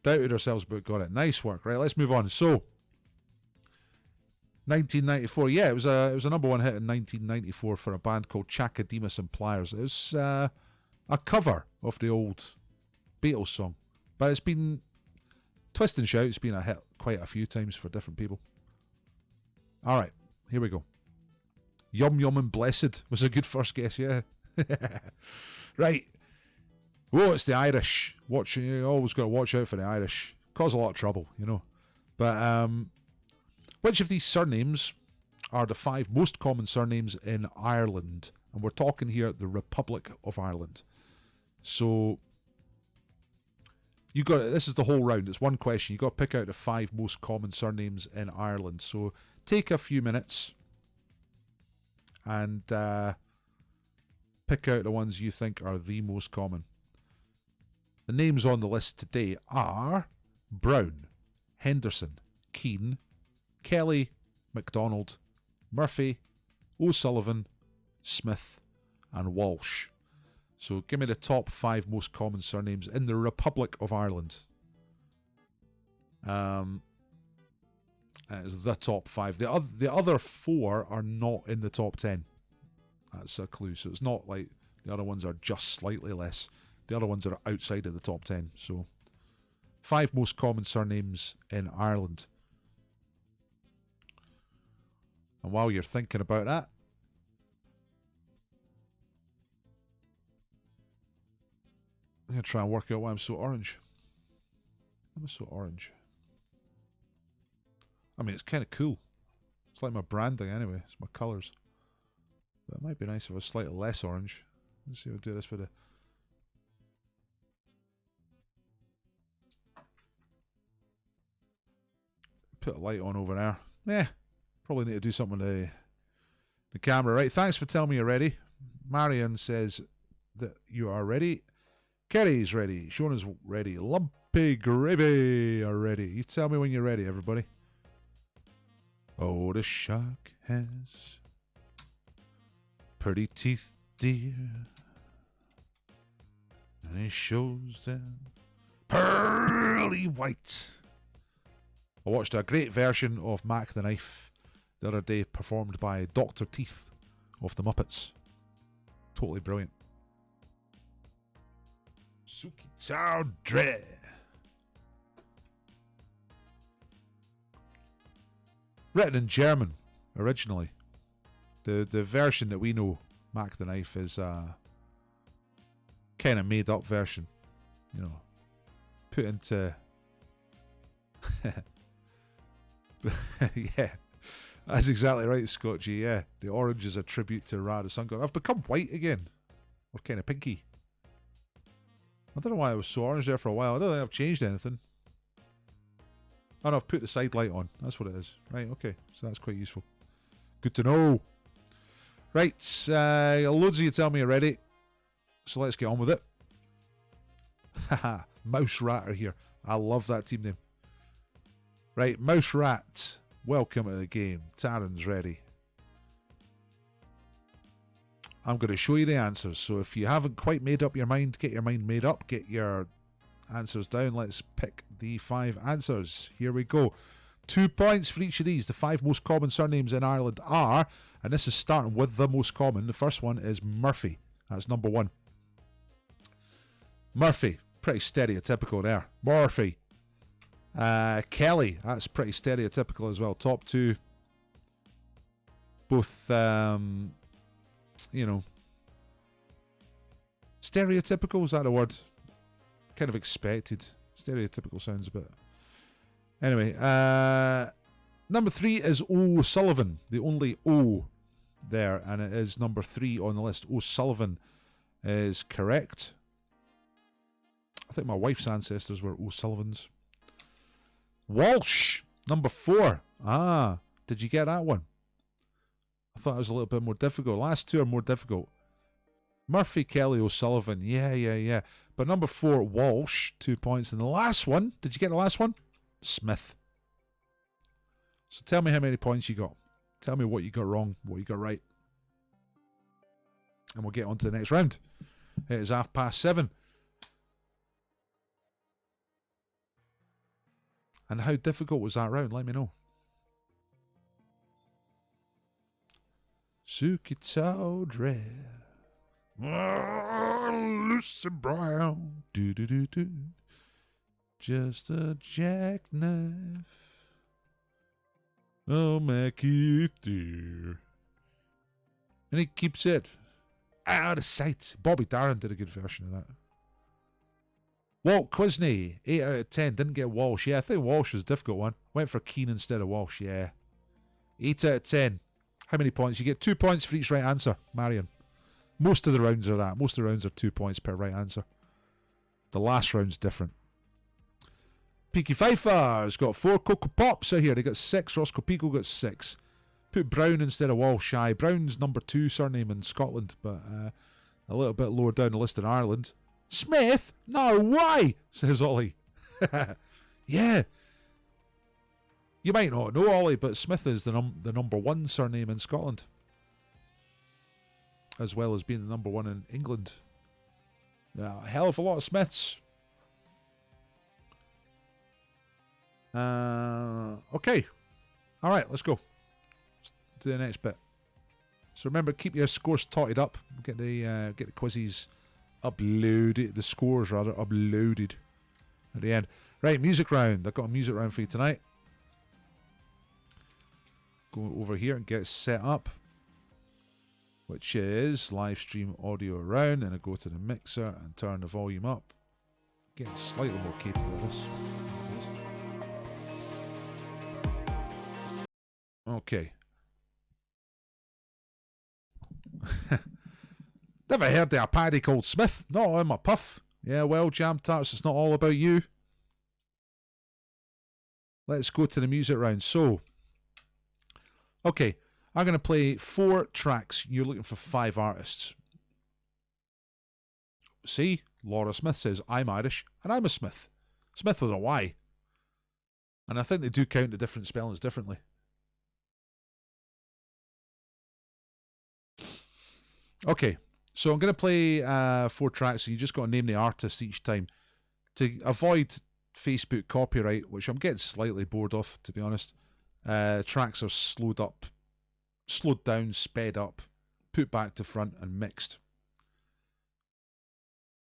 Doubted ourselves, but got it. Nice work. Right, let's move on. So, 1994. Yeah, it was a number 1 hit in 1994 for a band called Chakademus and Pliers. It was a cover of the old Beatles song, but it's been Twist and Shout. It's been a hit quite a few times for different people. All right, here we go. Yum Yum and Blessed was a good first guess, yeah. Right. Oh, it's the Irish. You always got to watch out for the Irish. Cause a lot of trouble, you know. But which of these surnames are the 5 most common surnames in Ireland? And we're talking here the Republic of Ireland. So you got this is the whole round. It's one question. You got to pick out the 5 most common surnames in Ireland. So take a few minutes and pick out the ones you think are the most common. The names on the list today are Brown, Henderson, Keane, Kelly, MacDonald, Murphy, O'Sullivan, Smith, and Walsh. So give me the top 5 most common surnames in the Republic of Ireland. That is the top 5. The other 4 are not in the top 10. That's a clue. So it's not like the other ones are just slightly less. The other ones are outside of the top 10. So 5 most common surnames in Ireland. And while you're thinking about that, I'm going to try and work out why I'm so orange. I'm so orange. I mean, it's kind of cool. It's like my branding anyway. It's my colours. But it might be nice if I was slightly less orange. Let's see if I do this with a... Put a light on over there. Yeah, probably need to do something with the camera. Right, thanks for telling me you're ready. Marion says that you are ready. Kerry's ready. Shona's ready. Lumpy Gravy are ready. You tell me when you're ready, everybody. Oh, the shark has pretty teeth, dear, and he shows them pearly white. I watched a great version of Mac the Knife the other day, performed by Dr. Teeth of the Muppets. Totally brilliant. Suki Chow Dre. Written in German originally. The version that we know, Mac the Knife, is a kind of made up version. You know, put into... Yeah, that's exactly right, Scotchy. Yeah, the orange is a tribute to Ra, the sun god. I've become white again, or kind of pinky. I don't know why it was so orange there for a while. I don't think I've changed anything. Oh no, I've put the side light on. That's what it is. Right, okay. So that's quite useful. Good to know. Right, loads of you tell me already. So let's get on with it. Haha, Mouse Rat are here. I love that team name. Right, Mouse Rat. Welcome to the game. Taryn's ready. I'm going to show you the answers. So if you haven't quite made up your mind, get your mind made up. Get your answers down. Let's pick the 5 answers. Here we go. 2 points for each of these. The 5 most common surnames in Ireland are, and this is starting with the most common. The first one is Murphy. That's number 1. Murphy. Pretty stereotypical there. Murphy. Kelly. That's pretty stereotypical as well. Top 2. Both, you know, stereotypical, is that a word? Kind of expected. Stereotypical sounds a bit. Anyway, number 3 is O'Sullivan. The only O there, and it is number 3 on the list. O'Sullivan is correct. I think my wife's ancestors were O'Sullivans. Walsh, number 4. Ah, did you get that one? I thought it was a little bit more difficult. Last 2 are more difficult. Murphy, Kelly, O'Sullivan. Yeah. But number 4, Walsh, 2 points. And the last one, did you get the last one? Smith. So tell me how many points you got. Tell me what you got wrong, what you got right. And we'll get on to the next round. It is 7:30. And how difficult was that round? Let me know. Suki Dre. Lucy Brown. Do. Just a jackknife. Oh, Mackie dear. And he keeps it out of sight. Bobby Darin did a good version of that. Walt Quisney, 8 out of 10. Didn't get Walsh. Yeah, I think Walsh was a difficult one. Went for Keane instead of Walsh. Yeah. 8 out of 10. How many points? You get 2 points for each right answer, Marion. Most of the rounds are that. Most of the rounds are 2 points per right answer. The last round's different. Peaky Pfeiffer's got 4. Coco Pops are here. They got 6. Roscoe Pico got 6. Put Brown instead of Walsh. Aye, Brown's number 2 surname in Scotland, but a little bit lower down the list in Ireland. Smith? No way, says Ollie. Yeah. You might not know, Ollie, but Smith is the number 1 surname in Scotland, as well as being the number 1 in England. Yeah, a hell of a lot of Smiths. Okay. All right, let's go. Let's do the next bit. So remember, keep your scores totted up. Get the quizzes uploaded, the scores rather uploaded at the end. Right, music round. I've got a music round for you tonight. Go over here and get it set up, which is live stream audio round, and I go to the mixer and turn the volume up. Getting slightly more capable of this. Okay. Never heard of a paddy called Smith. Not on my puff. Yeah, well, Jam Tarts, it's not all about you. Let's go to the music round. So, okay, I'm going to play 4 tracks. You're looking for 5 artists. See, Laura Smith says, I'm Irish, and I'm a Smith. Smith with a Y. And I think they do count the different spellings differently. Okay, so I'm going to play 4 tracks, so you just got to name the artist each time. To avoid Facebook copyright, which I'm getting slightly bored of, to be honest. Tracks are slowed down, sped up, put back to front, and mixed.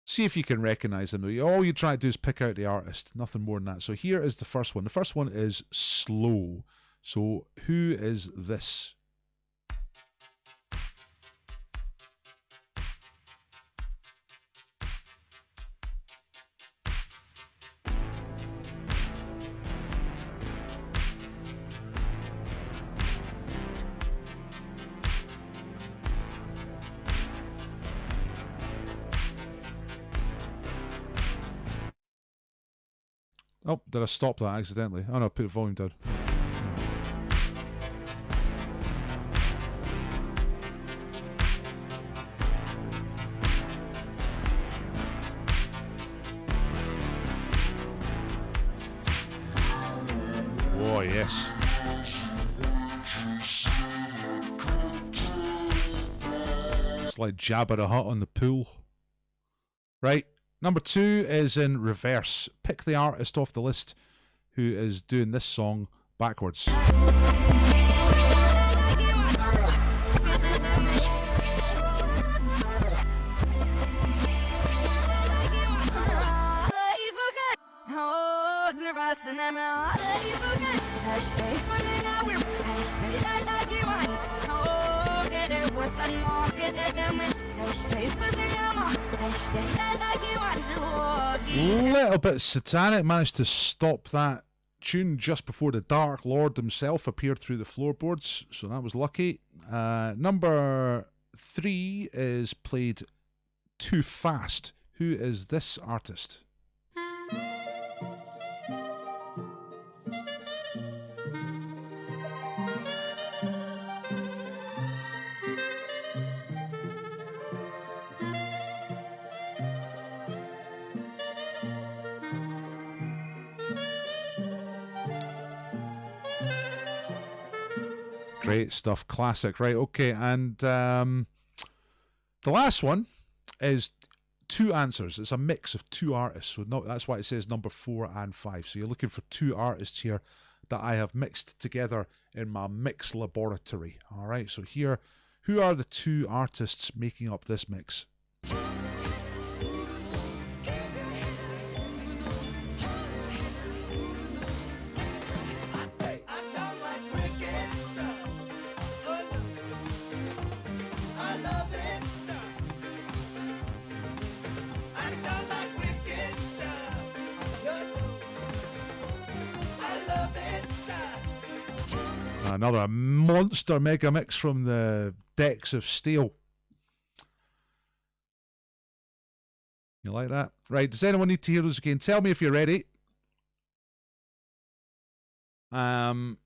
See if you can recognise them. All you try to do is pick out the artist, nothing more than that. So here is the first one. The first one is Slow. So who is this? Oh, did I stop that accidentally? Oh no, put the volume down. Oh, yes. It's like Jabba the Hutt on the pool. Right. Number 2 is in reverse. Pick the artist off the list who is doing this song backwards. Little bit satanic, managed to stop that tune just before the Dark Lord himself appeared through the floorboards, so that was lucky. Number 3 is played too fast. Who is this artist? Great stuff, classic. Right, okay, and the last one is 2 answers. It's a mix of 2 artists, so no, that's why it says number 4 and 5. So you're looking for 2 artists here that I have mixed together in my mix laboratory. All right, so here, who are the 2 artists making up this mix? Another monster mega mix from the decks of steel. You like that? Right, does anyone need to hear those again? Tell me if you're ready. Someone's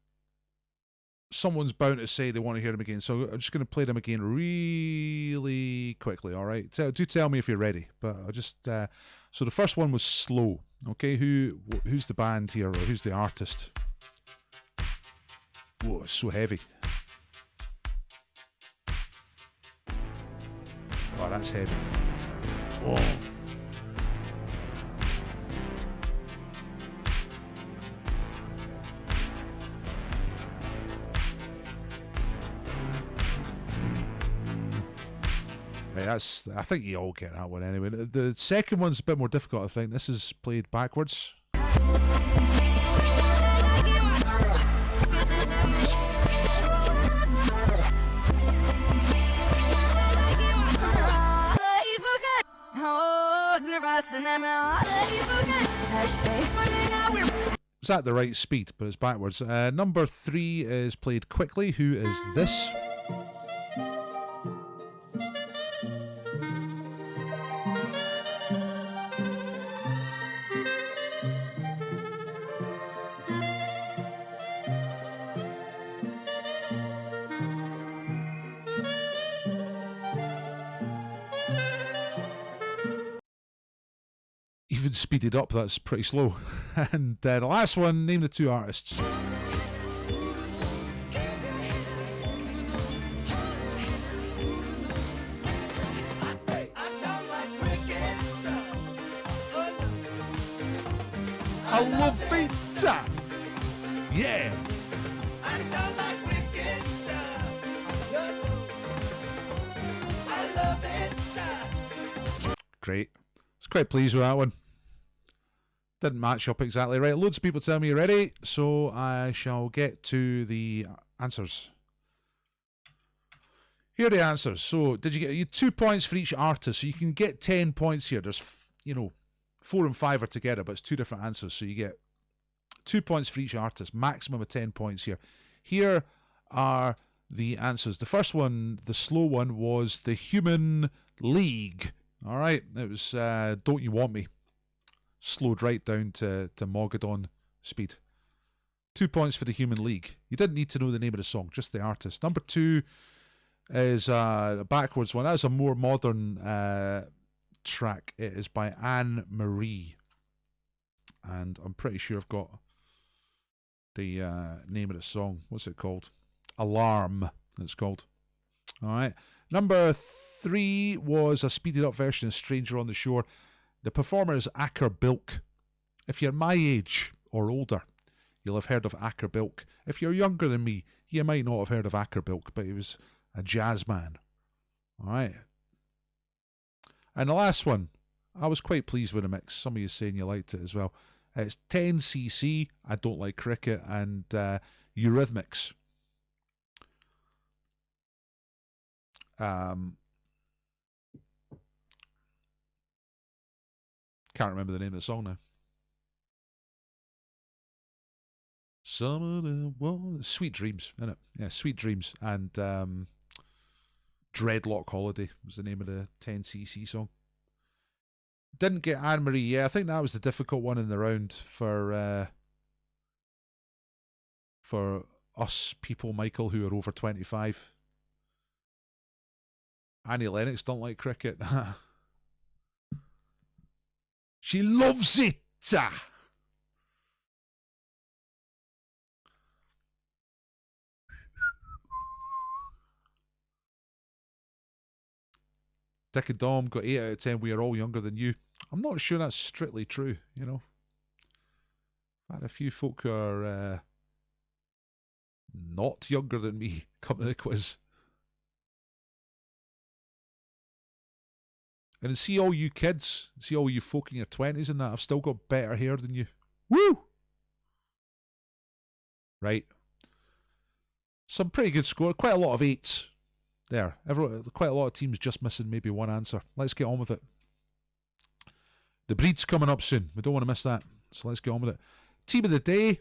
bound to say they want to hear them again, so I'm just going to play them again really quickly, all right? Do tell me if you're ready, but I'll just... so the first one was Slow, okay? Who's the band here, or who's the artist? Whoa, it's so heavy. Oh, that's heavy. Whoa. Right, I think you all get that one anyway. The second one's a bit more difficult, I think. This is played backwards. It's at the right speed, but it's backwards. Number 3 is played quickly. Who is this? Even speeded up, that's pretty slow. And the last one, name the 2 artists. I love it! Yeah! Great. I was quite pleased with that one. Didn't match up exactly right. Loads of people tell me you're ready, so I shall get to the answers. Here are the answers. So, did you get 2 points for each artist? So you can get 10 points here. There's, 4 and 5 are together, but it's 2 different answers. So you get 2 points for each artist. Maximum of 10 points here. Here are the answers. The first one, the slow one, was the Human League. All right, it was Don't You Want Me. slowed right down to Mogadon speed. 2 points for the Human League. You didn't need to know the name of the song, just the artist. Number 2 is a backwards one. That's a more modern track. It is by Anne Marie. And I'm pretty sure I've got the name of the song. What's it called? Alarm, it's called. All right. Number 3 was a speeded up version of Stranger on the Shore. The performer is Acker Bilk. If you're my age or older, you'll have heard of Acker Bilk. If you're younger than me, you might not have heard of Acker Bilk, but he was a jazz man. All right. And the last one, I was quite pleased with the mix. Some of you saying you liked it as well. It's 10cc, I Don't Like Cricket, and Eurythmics. Can't remember the name of the song now. Some of the world, Sweet Dreams, isn't it? Yeah, Sweet Dreams, and Dreadlock Holiday was the name of the 10cc song. Didn't get Anne Marie. Yeah, I think that was the difficult one in the round for us people, Michael, who are over 25. Annie Lennox don't like cricket. She loves it. Dick and Dom got 8 out of 10. We are all younger than you. I'm not sure that's strictly true, you know. I've had a few folk who are not younger than me come to the quiz. And see all you kids, see all you folk in your 20s and that, I've still got better hair than you. Woo! Right. Some pretty good score. Quite a lot of 8s there. Quite a lot of teams just missing maybe one answer. Let's get on with it. The breed's coming up soon. We don't want to miss that. So let's get on with it. Team of the day.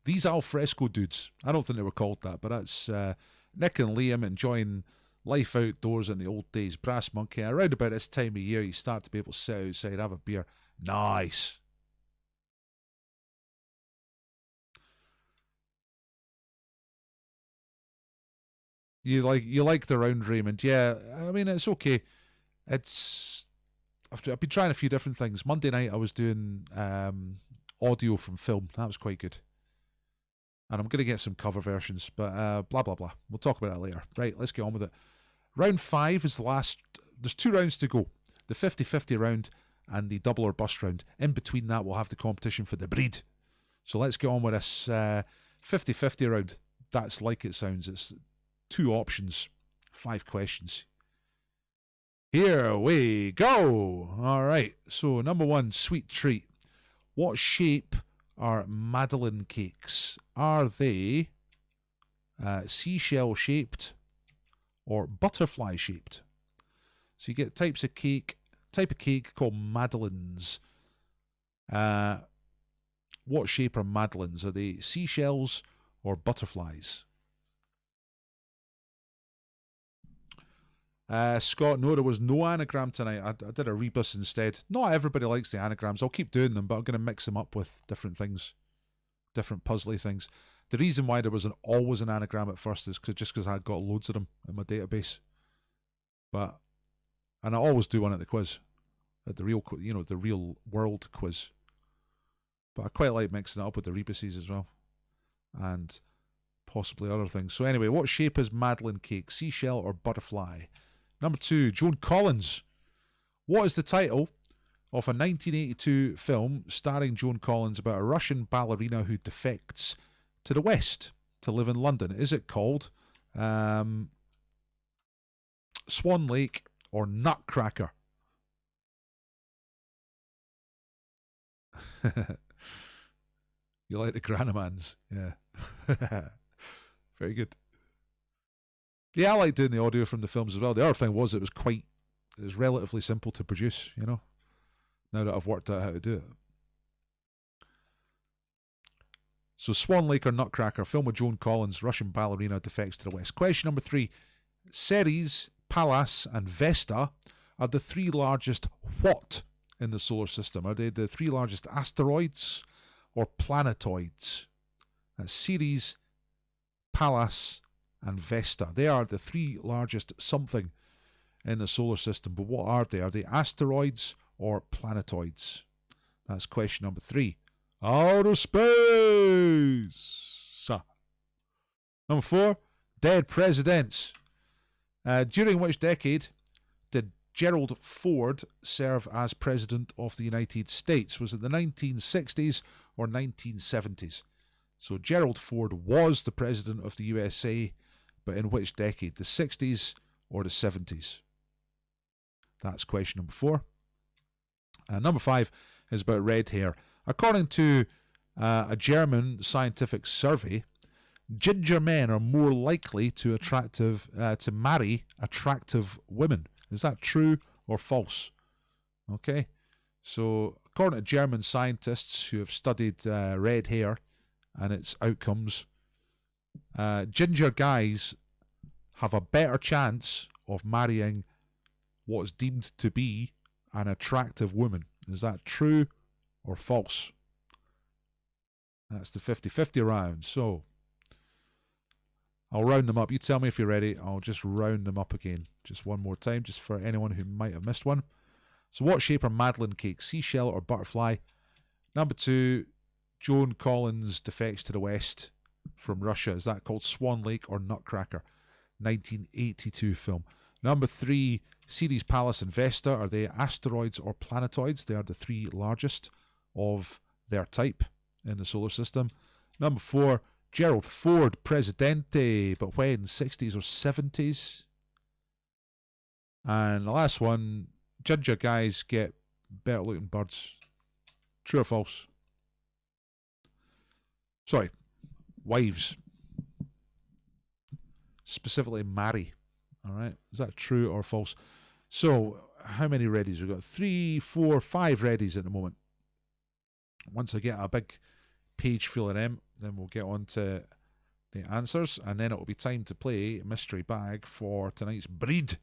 These alfresco dudes. I don't think they were called that, but that's Nick and Liam enjoying life outdoors in the old days. Brass Monkey. Around about this time of year, you start to be able to sit outside, have a beer. Nice. You like the round, Raymond? Yeah, I mean it's okay. I've been trying a few different things. Monday night I was doing audio from film. That was quite good. And I'm going to get some cover versions, but blah, blah, blah. We'll talk about that later. Right, let's get on with it. Round 5 is the last. There's 2 rounds to go. The 50-50 round and the double or bust round. In between that, we'll have the competition for the breed. So let's get on with this 50-50 round. That's like it sounds. It's 2 options, 5 questions. Here we go. All right. So number 1, sweet treat. What shape are Madeleine cakes? Are they seashell shaped or butterfly shaped? So you get type of cake called Madeleines. What shape are Madeleines? Are they seashells or butterflies? Scott, no, there was no anagram tonight. I did a rebus instead. Not everybody likes the anagrams. I'll keep doing them, but I'm going to mix them up with different things, different puzzly things. The reason why there was always an anagram at first is just because I got loads of them in my database. And I always do one at the quiz, at the real world quiz. But I quite like mixing it up with the rebuses as well, and possibly other things. So anyway, what shape is Madeleine cake? Seashell or butterfly? Number 2, Joan Collins. What is the title of a 1982 film starring Joan Collins about a Russian ballerina who defects to the West to live in London? Is it called Swan Lake or Nutcracker? You like the Granamans? Yeah. Very good. Yeah, I like doing the audio from the films as well. The other thing was it was relatively simple to produce, you know, now that I've worked out how to do it. So Swan Lake or Nutcracker, film with Joan Collins, Russian ballerina defects to the West. Question number 3. Ceres, Pallas and Vesta are the 3 largest what in the solar system? Are they the 3 largest asteroids or planetoids? That's Ceres, Pallas, and Vesta. They are the 3 largest something in the solar system. But what are they? Are they asteroids or planetoids? That's question number 3. Outer space! Number 4, dead presidents. During which decade did Gerald Ford serve as President of the United States? Was it the 1960s or 1970s? So Gerald Ford was the President of the USA, but in which decade? The 60s or the 70s? That's question number 4. Number 5 is about red hair. According to a German scientific survey, ginger men are more likely to marry attractive women. Is that true or false? Okay, so according to German scientists who have studied red hair and its outcomes, ginger guys have a better chance of marrying what is deemed to be an attractive woman. Is that true or false? That's the 50-50 round. So I'll round them up. You tell me if you're ready. I'll just round them up again. Just one more time, just for anyone who might have missed one. So what shape are Madeleine cakes? Seashell or butterfly? Number 2, Joan Collins defects to the West from Russia. Is that called Swan Lake or Nutcracker? 1982 film. Number 3, Ceres, Pallas, and Vesta. Are they asteroids or planetoids? They are the 3 largest of their type in the solar system. Number 4, Gerald Ford, Presidente, but when? 60s or 70s? And the last one, ginger guys get better looking birds. True or false? Sorry, wives. Specifically marry. Alright, is that true or false? So, how many readies? We've got 3, 4, 5 readies at the moment. Once I get a big page full of them, then we'll get on to the answers, and then it will be time to play Mystery Bag for tonight's breed,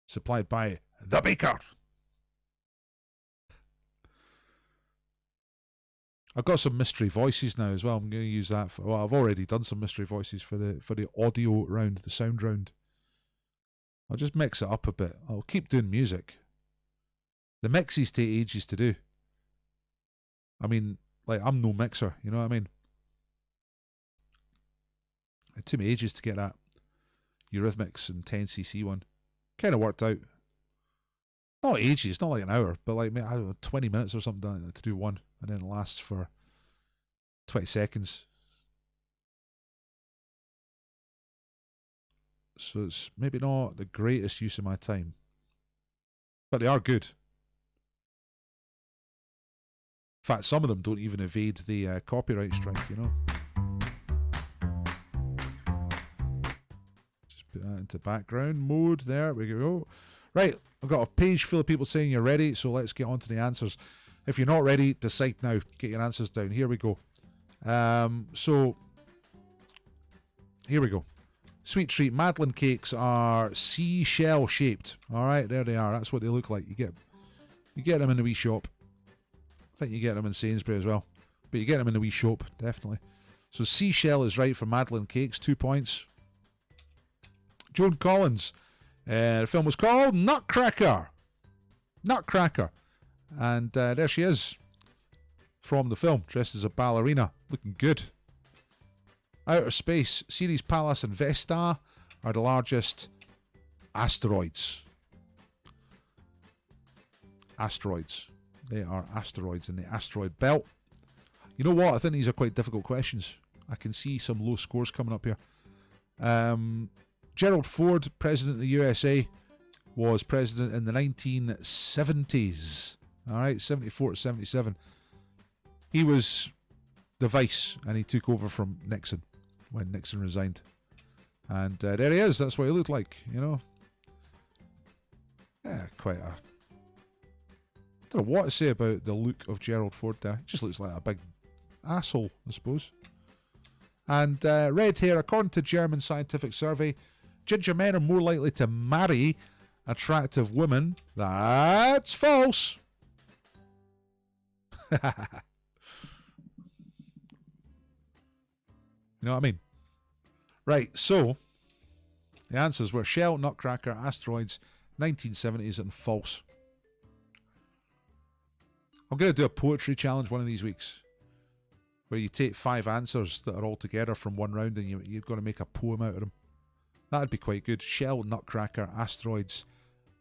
supplied by the Baker. I've got some mystery voices now as well. I'm going to use that for, well, I've already done some mystery voices for the audio round, the sound round. I'll just mix it up a bit. I'll keep doing music. The mixes take ages to do. I mean, like, I'm no mixer, you know what I mean? It took me ages to get that Eurythmics and 10cc one. Kind of worked out. Not ages, not like an hour, but like, I don't know, 20 minutes or something like that to do one, and then it lasts for 20 seconds. So it's maybe not the greatest use of my time, but they are good. In fact, some of them don't even evade the copyright strike, you know. Just put that into background mode. There we go. Right, I've got a page full of people saying you're ready, so let's get on to the answers. If you're not ready, decide now. Get your answers down. Here we go. So, here we go. Sweet treat. Madeleine cakes are seashell shaped. Alright, there they are. That's what they look like. You get them in the wee shop. I think you get them in Sainsbury as well. But you get them in the wee shop, definitely. So seashell is right for Madeleine cakes. 2 points. Joan Collins. The film was called Nutcracker. Nutcracker. And there she is. From the film. Dressed as a ballerina. Looking good. Outer space. Ceres, Pallas, and Vesta are the largest asteroids. Asteroids. They are asteroids in the asteroid belt. You know what? I think these are quite difficult questions. I can see some low scores coming up here. Gerald Ford, President of the USA, was President in the 1970s. Alright, 74 to 77. He was the vice, and he took over from Nixon when Nixon resigned. And there he is. That's what he looked like, you know. Yeah, quite a... I don't know what to say about the look of Gerald Ford there. He just looks like a big asshole, I suppose. And red hair, according to German scientific survey, ginger men are more likely to marry attractive women. That's false. You know what I mean? Right, so the answers were shell, nutcracker, asteroids, 1970s, and false. I'm going to do a poetry challenge one of these weeks, where you take 5 answers that are all together from one round and you've got to make a poem out of them. That'd be quite good. Shell, nutcracker, asteroids,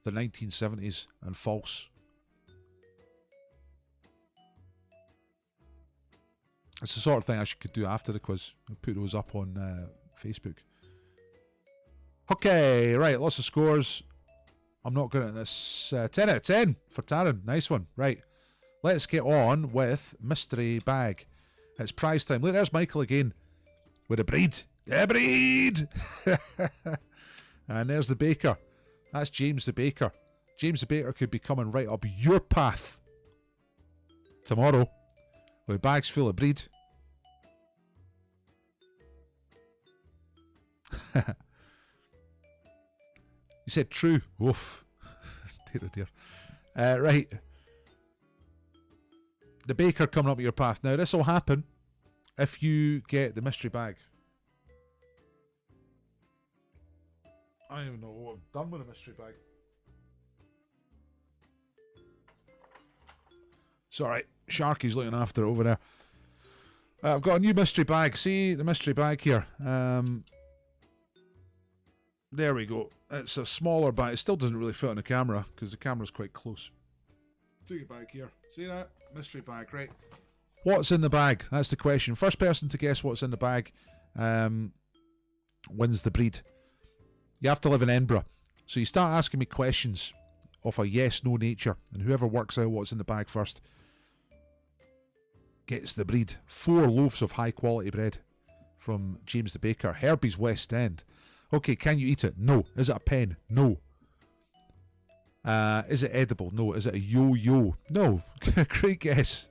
the 1970s, and false. It's the sort of thing I could do after the quiz. I'll put those up on Facebook. Okay, right, lots of scores. I'm not good at this. 10 out of 10 for Taryn. Nice one. Right, let's get on with Mystery Bag. It's prize time. Look, there's Michael again with a breed. A breed! And there's the baker. That's James the baker. James the baker could be coming right up your path tomorrow with bags full of breed. You said true. Oof. Dear oh dear. Right. The baker coming up your path. Now, this will happen if you get the mystery bag. I don't even know what I've done with the mystery bag. Sorry, Sharky's looking after it over there. I've got a new mystery bag. See the mystery bag here. There we go. It's a smaller bag. It still doesn't really fit on the camera because the camera's quite close. Take it back here. See that? Mystery bag, right? What's in the bag? That's the question. First person to guess what's in the bag wins the breed. You have to live in Edinburgh. So you start asking me questions of a yes-no nature, and whoever works out what's in the bag first gets the breed. 4 loaves of high-quality bread from James the Baker. Herbie's West End. Okay, can you eat it? No. Is it a pen? No. Is it edible? No. Is it a yo-yo? No. Great guess.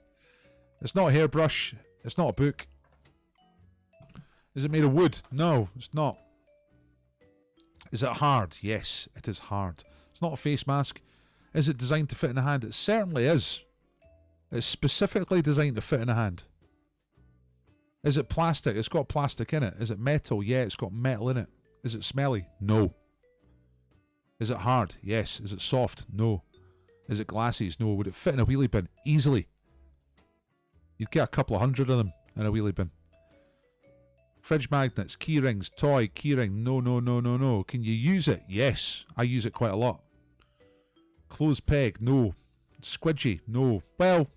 It's not a hairbrush. It's not a book. Is it made of wood? No, it's not. Is it hard? Yes, it is hard. It's not a face mask. Is it designed to fit in a hand? It certainly is. It's specifically designed to fit in a hand. Is it plastic? It's got plastic in it. Is it metal? Yeah, it's got metal in it. Is it smelly? No. Is it hard? Yes. Is it soft? No. Is it glasses? No. Would it fit in a wheelie bin? Easily. You'd get a couple of hundred of them in a wheelie bin. Fridge magnets, key rings, toy, key ring. No, no, no, no, no. Can you use it? Yes. I use it quite a lot. Clothes peg? No. Squidgy? No. Well,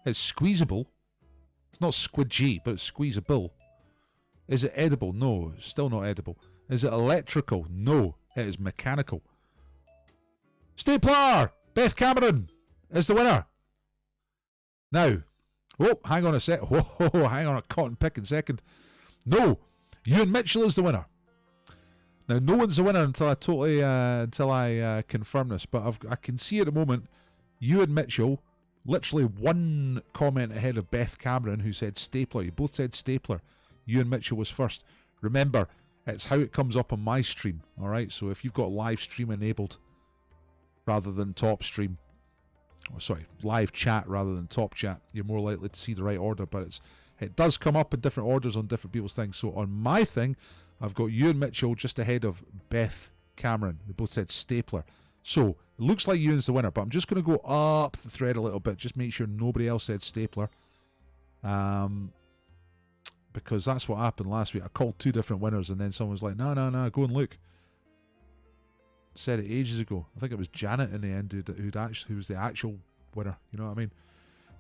it's squeezable. It's not squidgy, but it's squeezable. Is it edible? No. It's still not edible. Is it electrical? No. It is mechanical. Stapler! Beth Cameron is the winner. Now, oh, hang on a sec. Whoa, hang on a cotton picking second. No, Ewan Mitchell is the winner. Now, no one's the winner until I confirm this, but I can see at the moment Ewan Mitchell, literally one comment ahead of Beth Cameron, who said stapler. You both said stapler. Ewan Mitchell was first. Remember, it's how it comes up on my stream. All right, so if you've got live stream enabled rather than top stream, oh, sorry, live chat rather than top chat, you're more likely to see the right order. But it does come up in different orders on different people's things. So on my thing, I've got Ewan Mitchell just ahead of Beth Cameron. They both said stapler. So it looks like Ewan's the winner, but I'm just going to go up the thread a little bit, just make sure nobody else said stapler. Because that's what happened last week. I called 2 different winners, and then someone was like, no, go and look. Said it ages ago. I think it was Janet in the end who was the actual winner. You know what I mean?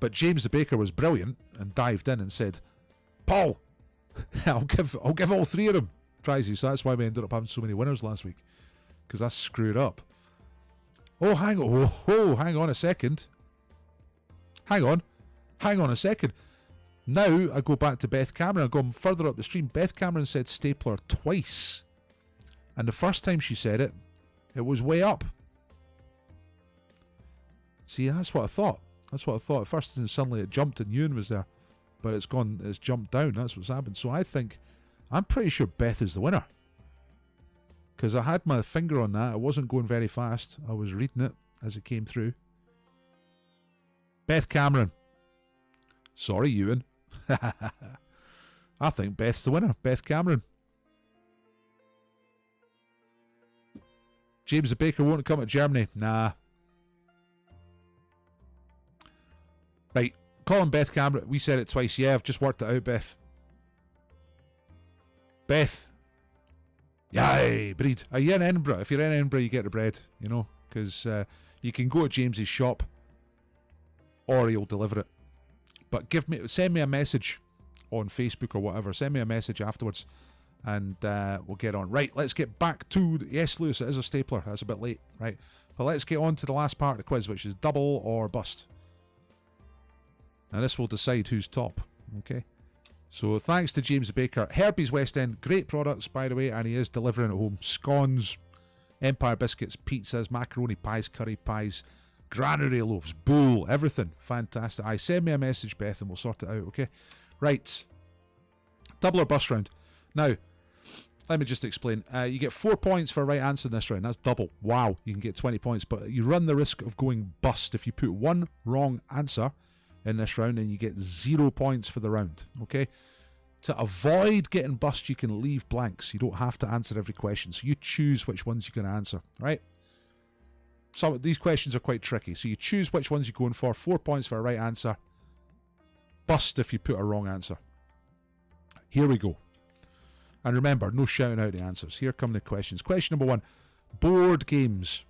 But James the Baker was brilliant and dived in and said, Paul, I'll give all 3 of them prizes. So that's why we ended up having so many winners last week, because I screwed up. Oh, hang on a second. Hang on a second. Now I go back to Beth Cameron. I go further up the stream. Beth Cameron said stapler twice, and the first time she said it, it was way up. See, that's what I thought. At first, and suddenly it jumped and Ewan was there. But it's jumped down. That's what's happened. So I'm pretty sure Beth is the winner. Because I had my finger on that. I wasn't going very fast. I was reading it as it came through. Beth Cameron. Sorry, Ewan. I think Beth's the winner. Beth Cameron. James the Baker won't come to Germany. Nah. Right. Colin Beth Cameron. We said it twice. Yeah, I've just worked it out, Beth. Beth. Yay, breed. Are you in Edinburgh? If you're in Edinburgh, you get the bread, you know, because you can go to James's shop or he'll deliver it. But send me a message on Facebook or whatever. Send me a message afterwards and we'll get on. Right, let's get back to... Yes, Lewis, it is a stapler. That's a bit late, right? But let's get on to the last part of the quiz, which is double or bust. And this will decide who's top, okay? So thanks to James Baker. Herbie's West End, great products, by the way, and he is delivering at home. Scones, Empire biscuits, pizzas, macaroni pies, curry pies, granary loaves, bull, everything. Fantastic. Send me a message, Beth, and we'll sort it out, okay? Right. Double or bust round. Now, let me just explain. You get 4 points for a right answer in this round. That's double. Wow, you can get 20 points, but you run the risk of going bust if you put one wrong answer in this round, and you get 0 points for the round, okay? To avoid getting bust, you can leave blanks. You don't have to answer every question, so you choose which ones you're going to answer, right? Some of these questions are quite tricky, so you choose which ones you're going for. 4 points for a right answer. Bust if you put a wrong answer. Here we go. And remember, no shouting out the answers. Here come the questions. Question number 1. Board games.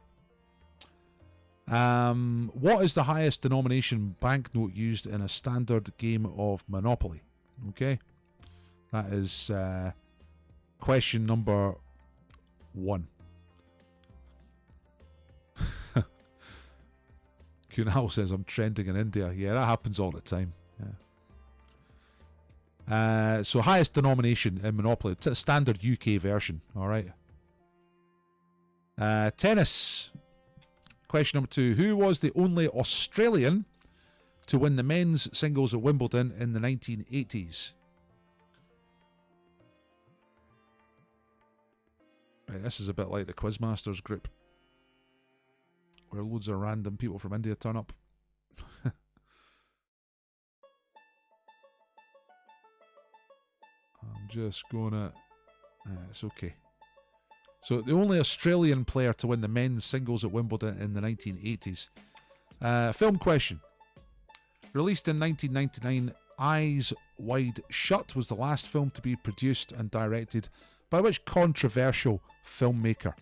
What is the highest denomination banknote used in a standard game of Monopoly? Okay. That is question number 1. Kunal says I'm trending in India. Yeah, that happens all the time. Yeah. So highest denomination in Monopoly. It's a standard UK version. All right. Tennis. Question number 2. Who was the only Australian to win the men's singles at Wimbledon in the 1980s? Right, this is a bit like the Quizmasters group, where loads of random people from India turn up. I'm just gonna... it's okay. So the only Australian player to win the men's singles at Wimbledon in the 1980s. Film question. Released in 1999, Eyes Wide Shut was the last film to be produced and directed by which controversial filmmaker?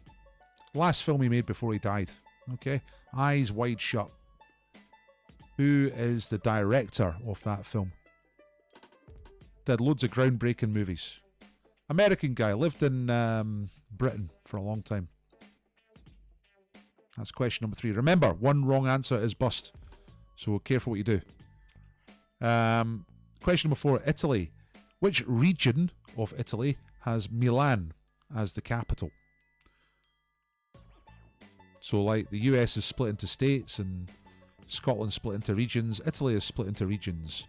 Last film he made before he died. Okay, Eyes Wide Shut. Who is the director of that film? Did loads of groundbreaking movies. American guy, lived in Britain for a long time. That's question number 3. Remember, one wrong answer is bust, so careful what you do. Question number 4, Italy. Which region of Italy has Milan as the capital? So like the US is split into states and Scotland split into regions. Italy is split into regions.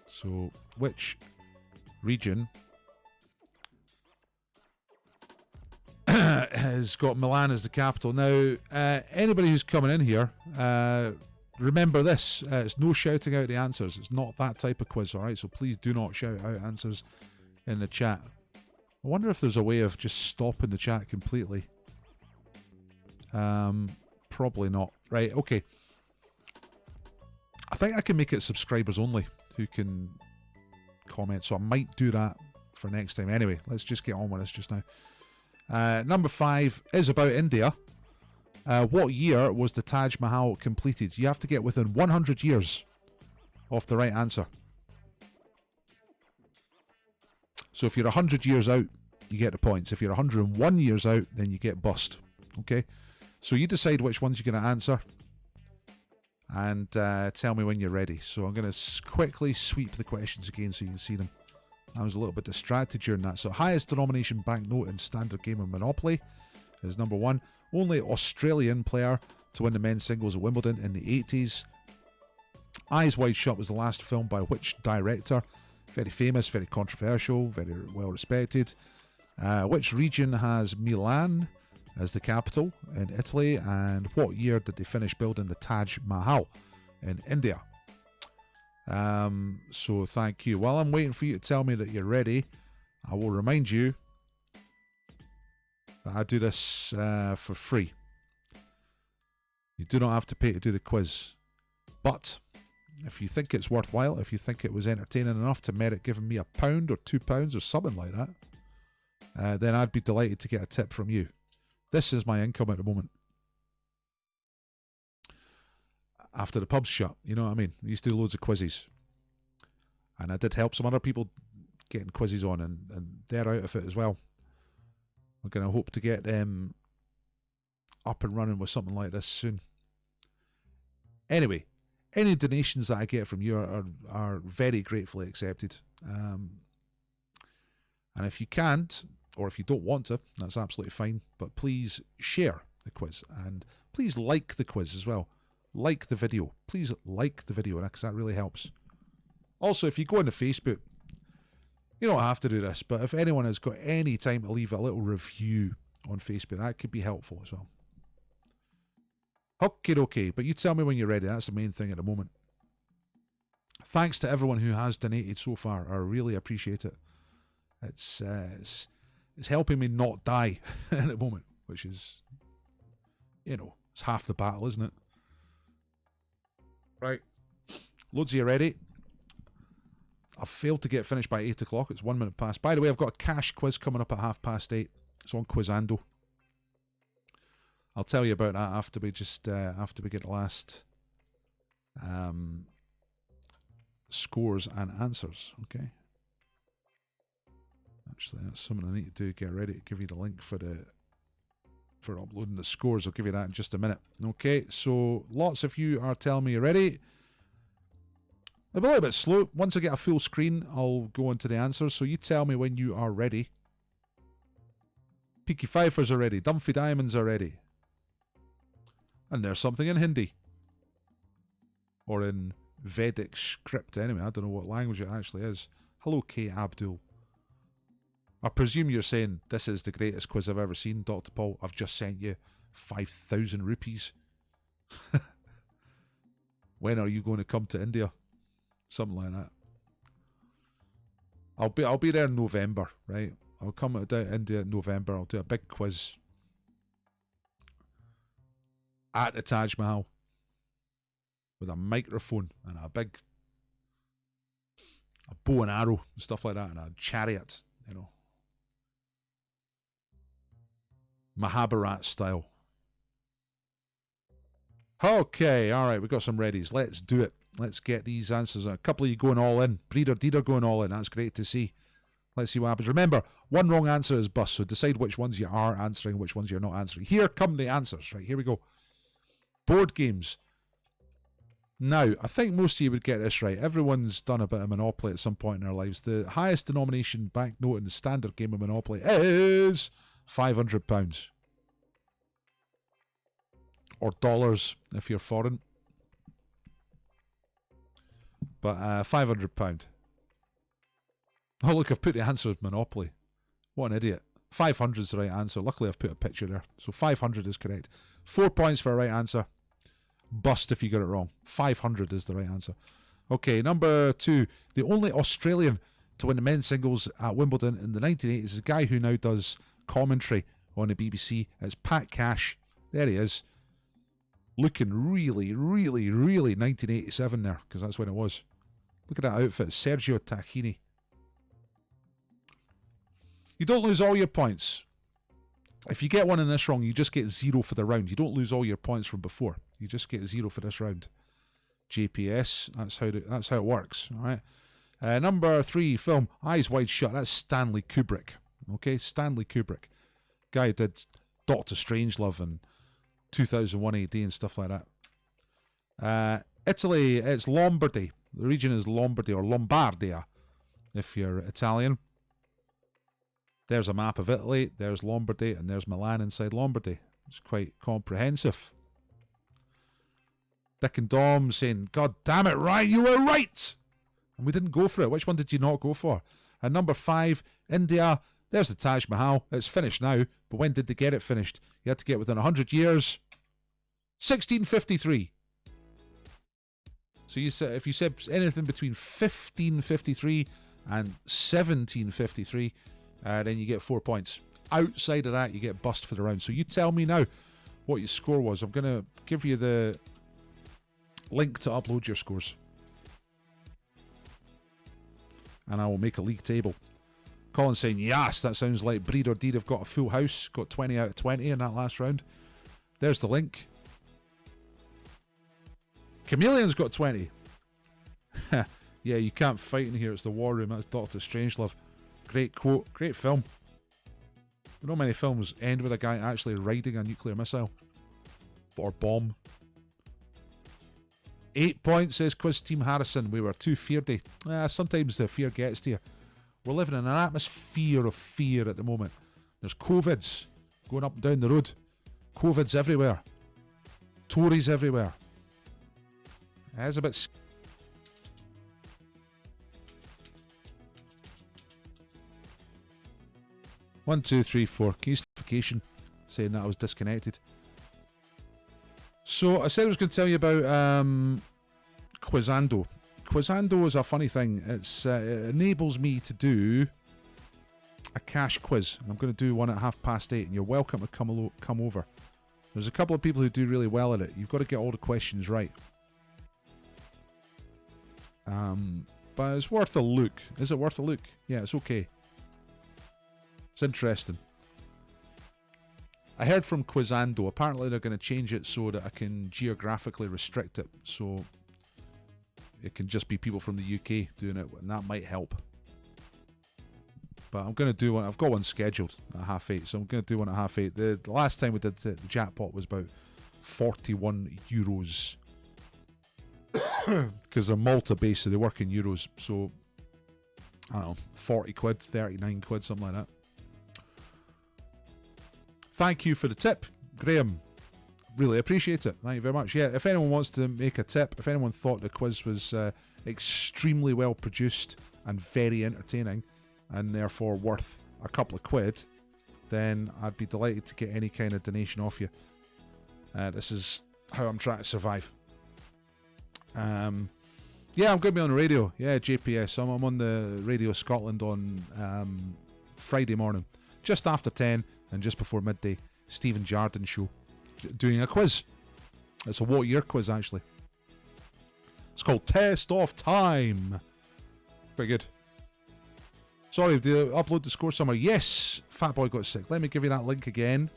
So, which region has got Milan as the capital? Now, anybody who's coming in here, remember this, it's no shouting out the answers. It's not that type of quiz, alright? So please do not shout out answers in the chat. I wonder if there's a way of just stopping the chat completely. Probably not. Right, okay. I think I can make it subscribers only who can comment, so I might do that for next time. Anyway, let's just get on with this just now. Number 5 is about India. What year was the Taj Mahal completed? You have to get within 100 years of the right answer. So if you're 100 years out, you get the points. If you're 101 years out, then you get bust. Okay? So you decide which ones you're going to answer and tell me when you're ready. So I'm going to quickly sweep the questions again so you can see them. I was a little bit distracted during that. So highest denomination banknote in standard game of Monopoly is number 1. Only Australian player to win the men's singles at Wimbledon in the 80s. Eyes Wide Shut was the last film by which director? Very famous, very controversial, very well respected. Which region has Milan as the capital in Italy, and what year did they finish building the Taj Mahal in India? So thank you. While I'm waiting for you to tell me that you're ready, I will remind you that I do this for free. You do not have to pay to do the quiz. But if you think it's worthwhile, if you think it was entertaining enough to merit giving me £1 or £2 or something like that, then I'd be delighted to get a tip from you. This is my income at the moment. After the pub's shut, you know what I mean? I used to do loads of quizzes. And I did help some other people getting quizzes on, and they're out of it as well. We're going to hope to get them up and running with something like this soon. Anyway, any donations that I get from you are very gratefully accepted. And if you can't, or if you don't want to, that's absolutely fine. But please share the quiz, and please like the quiz as well. Like the video. Please like the video, because that really helps. Also, if you go into Facebook, you don't have to do this, but if anyone has got any time to leave a little review on Facebook, that could be helpful as well. Okay, but you tell me when you're ready. That's the main thing at the moment. Thanks to everyone who has donated so far. I really appreciate it. It's helping me not die at the moment, which is, you know, it's half the battle, isn't it? Right. Loads of you ready? I've failed to get finished by 8 o'clock. It's 1 minute past. By the way, I've got a cash quiz coming up at 8:30. It's on Quizando. I'll tell you about that after we get the last scores and answers. Okay. Actually, that's something I need to do. Get ready to give you the link for uploading the scores. I'll give you that in just a minute. Okay, so lots of you are telling me you're ready. I'm a little bit slow. Once I get a full screen, I'll go into the answers. So you tell me when you are ready. Peaky Pfeiffers are ready. Dumphy Diamonds are ready. And there's something in Hindi. Or in Vedic script anyway. I don't know what language it actually is. Hello, K. Abdul. I presume you're saying, this is the greatest quiz I've ever seen, Dr. Paul. I've just sent you 5,000 rupees. When are you going to come to India? Something like that. I'll be there in November, right? I'll come to India in November. I'll do a big quiz at the Taj Mahal with a microphone and a bow and arrow and stuff like that, and a chariot, you know. Mahabharat style. Okay, alright, we've got some readies. Let's do it. Let's get these answers. A couple of you going all in. Breeder Deeder going all in. That's great to see. Let's see what happens. Remember, one wrong answer is bust, so decide which ones you are answering, which ones you're not answering. Here come the answers. Right, here we go. Board games. Now, I think most of you would get this right. Everyone's done a bit of Monopoly at some point in their lives. The highest denomination banknote in the standard game of Monopoly is £500. Or dollars if you're foreign. But £500. Oh, look, I've put the answer as Monopoly. What an idiot. 500 is the right answer. Luckily, I've put a picture there. So 500 is correct. 4 points for a right answer. Bust if you got it wrong. 500 is the right answer. Okay, number 2. The only Australian to win the men's singles at Wimbledon in the 1980s is a guy who now does commentary on the BBC. It's Pat Cash. There he is. Looking really, really, really 1987 there, because that's when it was. Look at that outfit. Sergio Tacchini. You don't lose all your points. If you get one in this wrong, you just get 0 for the round. You don't lose all your points from before. You just get 0 for this round. JPS, that's how it works. All right. Number 3, film Eyes Wide Shut. That's Stanley Kubrick. Okay, Stanley Kubrick. Guy who did Doctor Strangelove and 2001 AD and stuff like that. Italy, it's Lombardy. The region is Lombardy or Lombardia if you're Italian. There's a map of Italy, there's Lombardy, and there's Milan inside Lombardy. It's quite comprehensive. Dick and Dom saying, God damn it, Ryan, you were right! And we didn't go for it. Which one did you not go for? And number 5, India, There's the Taj Mahal. It's finished now, but when did they get it finished? You had to get within 100 years. 1653. So you said, if you said anything between 1553 and 1753, then you get 4 points. Outside of that, you get bust for the round. So you tell me now what your score was. I'm going to give you the link to upload your scores. And I will make a league table. Colin's saying, yes, that sounds like Breed or Deed have got a full house. Got 20 out of 20 in that last round. There's the link. Chameleon's got 20. Yeah, you can't fight in here. It's the war room. That's Dr. Strangelove. Great quote. Great film. Not many films end with a guy actually riding a nuclear missile. Or bomb. 8 points, says Quiz Team Harrison. We were too fearedy. Sometimes the fear gets to you. We're living in an atmosphere of fear at the moment. There's COVIDs going up and down the road. COVIDs everywhere. Tories everywhere. It's a bit... 1, 2, 3, 4. Notification saying that I was disconnected. So I said I was going to tell you about Quizando. Quizando is a funny thing. It enables me to do a cash quiz. I'm going to do one at 8:30, and you're welcome to come over. There's a couple of people who do really well at it. You've got to get all the questions right. But it's worth a look. Is it worth a look? Yeah, it's okay. It's interesting. I heard from Quizando, apparently they're going to change it so that I can geographically restrict it. So it can just be people from the UK doing it, and that might help. But I'm going to do one. I've got one scheduled at 8:30, so I'm going to do one at 8:30. The last time we did it, the jackpot was about €41. Because they're Malta-based, so they work in euros. So, I don't know, 40 quid, 39 quid, something like that. Thank you for the tip, Graham. Really appreciate it. Thank you very much. Yeah, if anyone wants to make a tip, if anyone thought the quiz was extremely well produced and very entertaining, and therefore worth a couple of quid, then I'd be delighted to get any kind of donation off you. This is how I'm trying to survive. Yeah, I'm going to be on the radio. Yeah, JPS. I'm on the Radio Scotland on Friday morning, just after 10 and just before midday. Stephen Jardine show, doing a quiz. It's a what year quiz, actually. It's called Test of Time. Pretty good. Sorry, do you upload the score somewhere? Yes, Fatboy got sick. Let me give you that link again.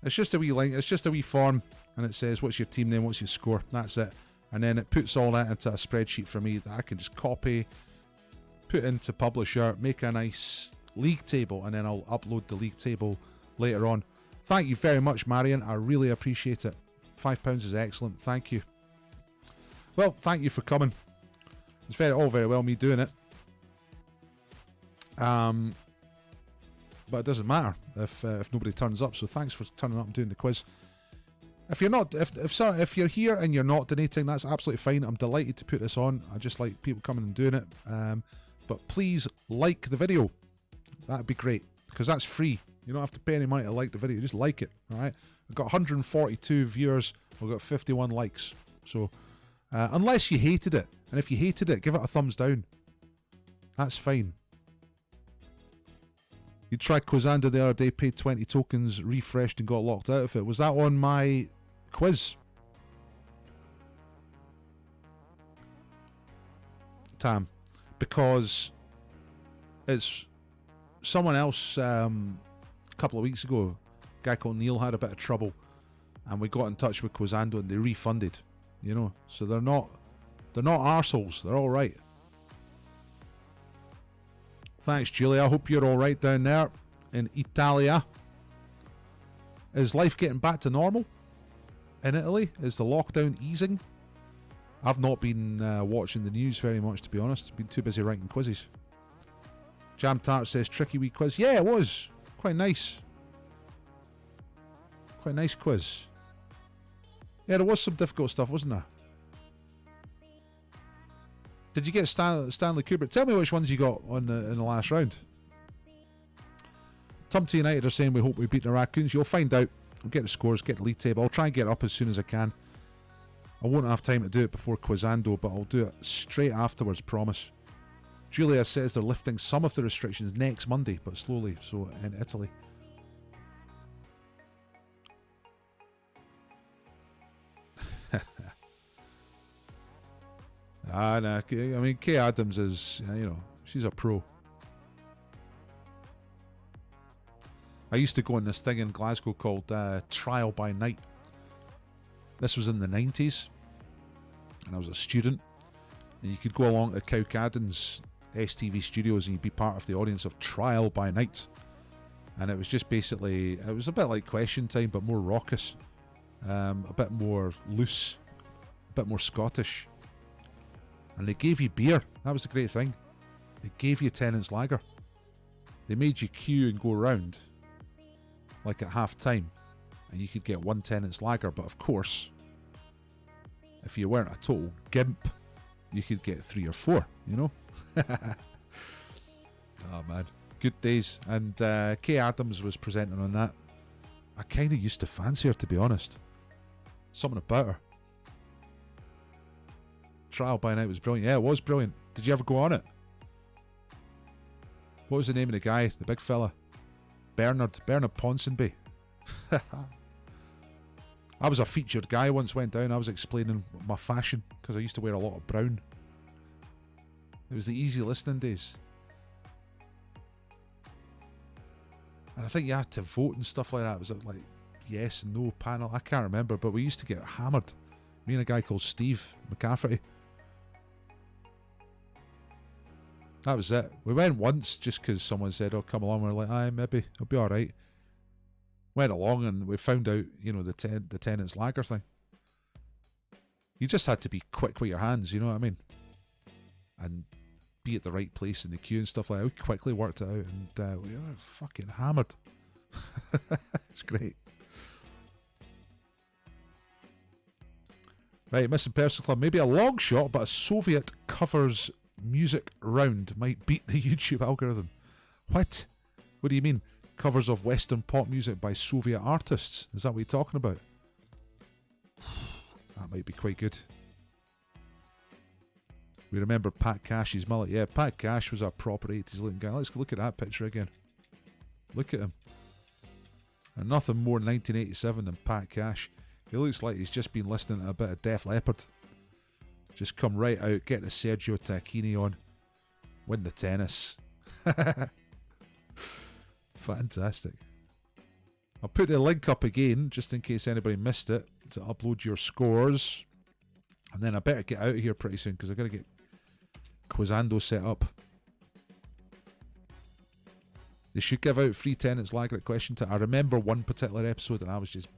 It's just a wee link. It's just a wee form. And it says, what's your team name, what's your score? That's it. And then it puts all that into a spreadsheet for me that I can just copy, put into Publisher, make a nice league table, and then I'll upload the league table later on. Thank you very much, Marion. I really appreciate it. £5 is excellent. Thank you. Well, thank you for coming. It's all very well me doing it. But it doesn't matter if nobody turns up. So thanks for turning up and doing the quiz. If you're not, if you're here and you're not donating, that's absolutely fine. I'm delighted to put this on. I just like people coming and doing it. But please like the video. That'd be great, because that's free. You don't have to pay any money to like the video. Just like it. All right. I've got 142 viewers. We've got 51 likes. So unless you hated it, and if you hated it, give it a thumbs down. That's fine. You tried Quizando the other day, paid 20 tokens, refreshed and got locked out of it. Was that on my quiz? Tam. Because it's someone else a couple of weeks ago, a guy called Neil had a bit of trouble, and we got in touch with Quizando and they refunded. You know, so they're not arseholes. They're alright. Thanks, Julia. I hope you're alright down there in Italia. Is life getting back to normal in Italy? Is the lockdown easing? I've not been watching the news very much, to be honest. I've been too busy writing quizzes. Jam Tart says, tricky wee quiz. Yeah, it was. Quite nice. Quite nice quiz. Yeah, there was some difficult stuff, wasn't there? Did you get Stanley Kubrick? Tell me which ones you got in the last round. Tumty United are saying we hope we beat the Raccoons. You'll find out. We'll get the scores, get the league table. I'll try and get it up as soon as I can. I won't have time to do it before Quizando, but I'll do it straight afterwards, promise. Julia says they're lifting some of the restrictions next Monday, but slowly, so in Italy. Nah, I mean, Kay Adams is, you know, she's a pro. I used to go on this thing in Glasgow called Trial by Night. This was in the 90s, and I was a student, and you could go along to Cowcaddon's STV studios and you'd be part of the audience of Trial by Night. And it was just basically, it was a bit like Question Time, but more raucous, a bit more loose, a bit more Scottish. And they gave you beer. That was the great thing. They gave you Tennent's Lager. They made you queue and go around, like at half time, and you could get one Tennent's Lager. But of course, if you weren't a total gimp, you could get 3 or 4, you know? Oh man, good days. And Kay Adams was presenting on that. I kind of used to fancy her, to be honest. Something about her. Trial by Night was brilliant. Yeah, it was brilliant. Did you ever go on it? What was the name of the guy, the big fella? Bernard Ponsonby. I was a featured guy once, went down. I was explaining my fashion because I used to wear a lot of brown. It was the easy listening days. And I think you had to vote and stuff like that. Was it like yes and no panel? I can't remember, but we used to get hammered. Me and a guy called Steve McCafferty. That was it. We went once just because someone said, oh, come along. We were like, aye, maybe. It'll be alright. Went along and we found out, you know, the Tennent's Lager thing. You just had to be quick with your hands, you know what I mean? And be at the right place in the queue and stuff like that. We quickly worked it out and we were fucking hammered. It's great. Right, Missing Person Club. Maybe a long shot, but a Soviet covers music round might beat the YouTube algorithm. What? What do you mean? Covers of Western pop music by Soviet artists? Is that what you're talking about? That might be quite good. We remember Pat Cash's mullet. Yeah, Pat Cash was a proper 80s looking guy. Let's look at that picture again. Look at him. And nothing more 1987 than Pat Cash. He looks like he's just been listening to a bit of Def Leppard. Just come right out, get the Sergio Tacchini on, win the tennis. Fantastic. I'll put the link up again, just in case anybody missed it, to upload your scores. And then I better get out of here pretty soon, because I've got to get Quizando set up. They should give out free Tennent's Lager at Question Time. I remember one particular episode and I was just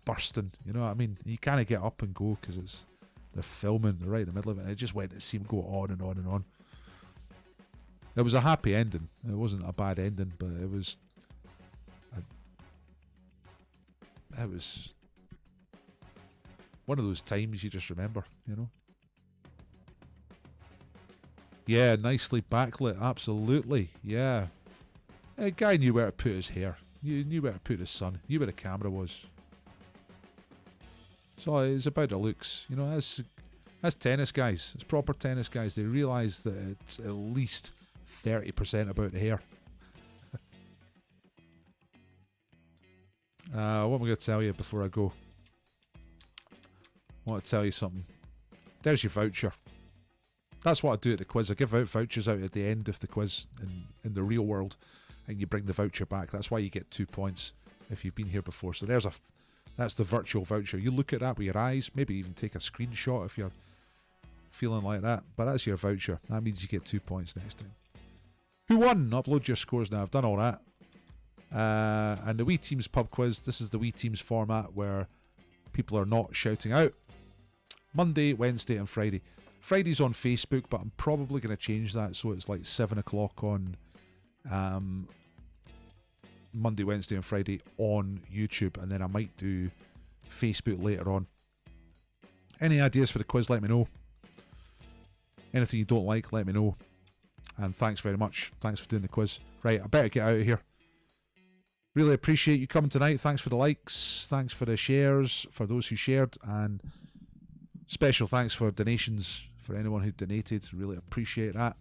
bursting, you know what I mean? You can't get up and go because they're filming, they're right in the middle of it, and it just went to seem go on and on and on. It was a happy ending. It wasn't a bad ending, but it was one of those times you just remember, you know. Yeah, nicely backlit, absolutely. Yeah, a guy knew where to put his hair. You knew where to put his sun. Knew where the camera was. So it's about the looks, you know. As tennis guys, as proper tennis guys, they realise that it's at least 30% about the hair. What am I going to tell you before I go? I want to tell you something. There's your voucher. That's what I do at the quiz. I give out vouchers out at the end of the quiz in the real world, and you bring the voucher back. That's why you get 2 points if you've been here before. So that's the virtual voucher. You look at that with your eyes, maybe even take a screenshot if you're feeling like that. But that's your voucher. That means you get 2 points next time. Who won? Upload your scores now. I've done all that. And the Wee Teams pub quiz. This is the Wee Teams format where people are not shouting out. Monday, Wednesday and Friday. Friday's on Facebook, but I'm probably going to change that so it's like 7 o'clock on Monday, Wednesday and Friday on YouTube, and then I might do Facebook later on. Any ideas for the quiz, let me know. Anything you don't like, let me know. And thanks very much. Thanks for doing the quiz. Right, I better get out of here. Really appreciate you coming tonight. Thanks for the likes. Thanks for the shares for those who shared. And special thanks for donations for anyone who donated. Really appreciate that.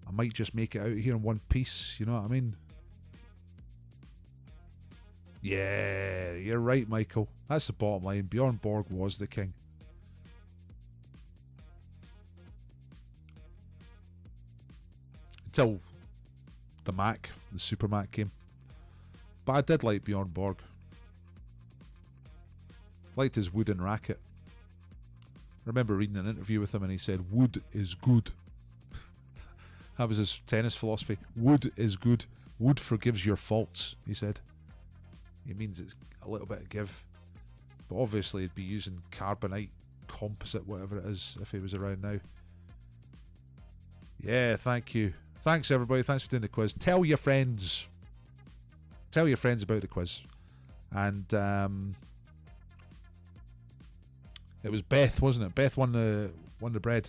I might just make it out here in one piece. You know what I mean? Yeah, you're right, Michael. That's the bottom line. Bjorn Borg was the king. Until the Super Mac came. But I did like Bjorn Borg. Liked his wooden racket. I remember reading an interview with him and he said, wood is good. That was his tennis philosophy. Wood is good. Wood forgives your faults, he said. He means it's a little bit of give. But obviously he'd be using carbonite, composite, whatever it is, if he was around now. Yeah, thank you. Thanks everybody. Thanks for doing the quiz. Tell your friends. Tell your friends about the quiz. And it was Beth, wasn't it? Beth won the bread.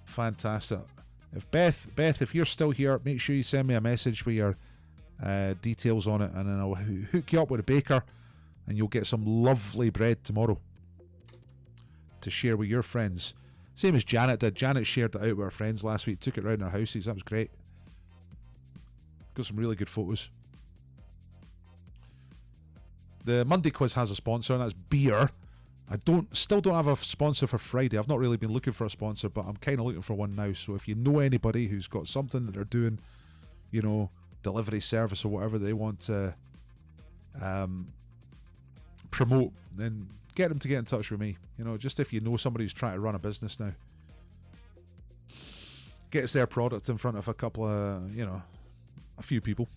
Fantastic. If Beth, if you're still here, make sure you send me a message with your details on it, and then I'll hook you up with a baker, and you'll get some lovely bread tomorrow to share with your friends. Same as Janet did. Janet shared it out with her friends last week, took it around their houses. That was great. Got some really good photos. The Monday quiz has a sponsor, and that's beer. I still don't have a sponsor for Friday. I've not really been looking for a sponsor, but I'm kind of looking for one now. So if you know anybody who's got something that they're doing, you know, delivery service or whatever they want to promote, then get them to get in touch with me. You know, just if you know somebody who's trying to run a business now, gets their product in front of a couple of, you know, a few people,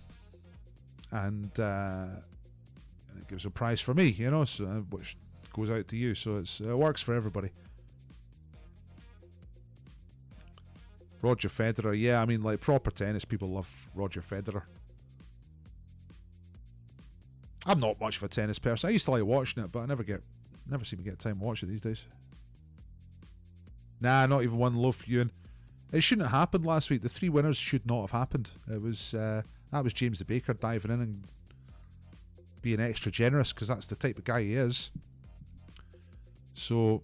and it gives a prize for me, you know, so, which goes out to you, so it works for everybody. Roger Federer, yeah, I mean, like, proper tennis people love Roger Federer. I'm not much of a tennis person. I used to like watching it, but I never seem to get time to watch it these days. Nah, not even one loaf viewing. It shouldn't have happened last week. The 3 winners should not have happened. It was that was James the Baker diving in and being extra generous, because that's the type of guy he is. So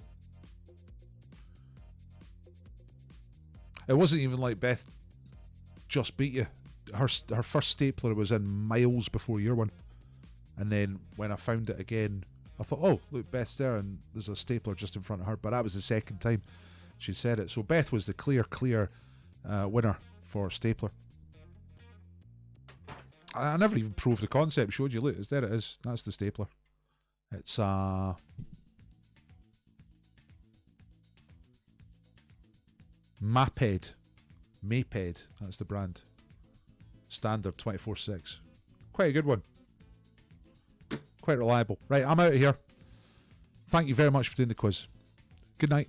it wasn't even like Beth just beat you. Her first stapler was in miles before your one, and then when I found it again, I thought, oh look, Beth's there and there's a stapler just in front of her. But that was the second time she said it. So Beth was the clear winner for stapler. I never even proved the concept. Showed you. Look, there it is. That's the stapler. It's Maped. That's the brand. Standard 24/6. Quite a good one. Quite reliable. Right, I'm out of here. Thank you very much for doing the quiz. Good night.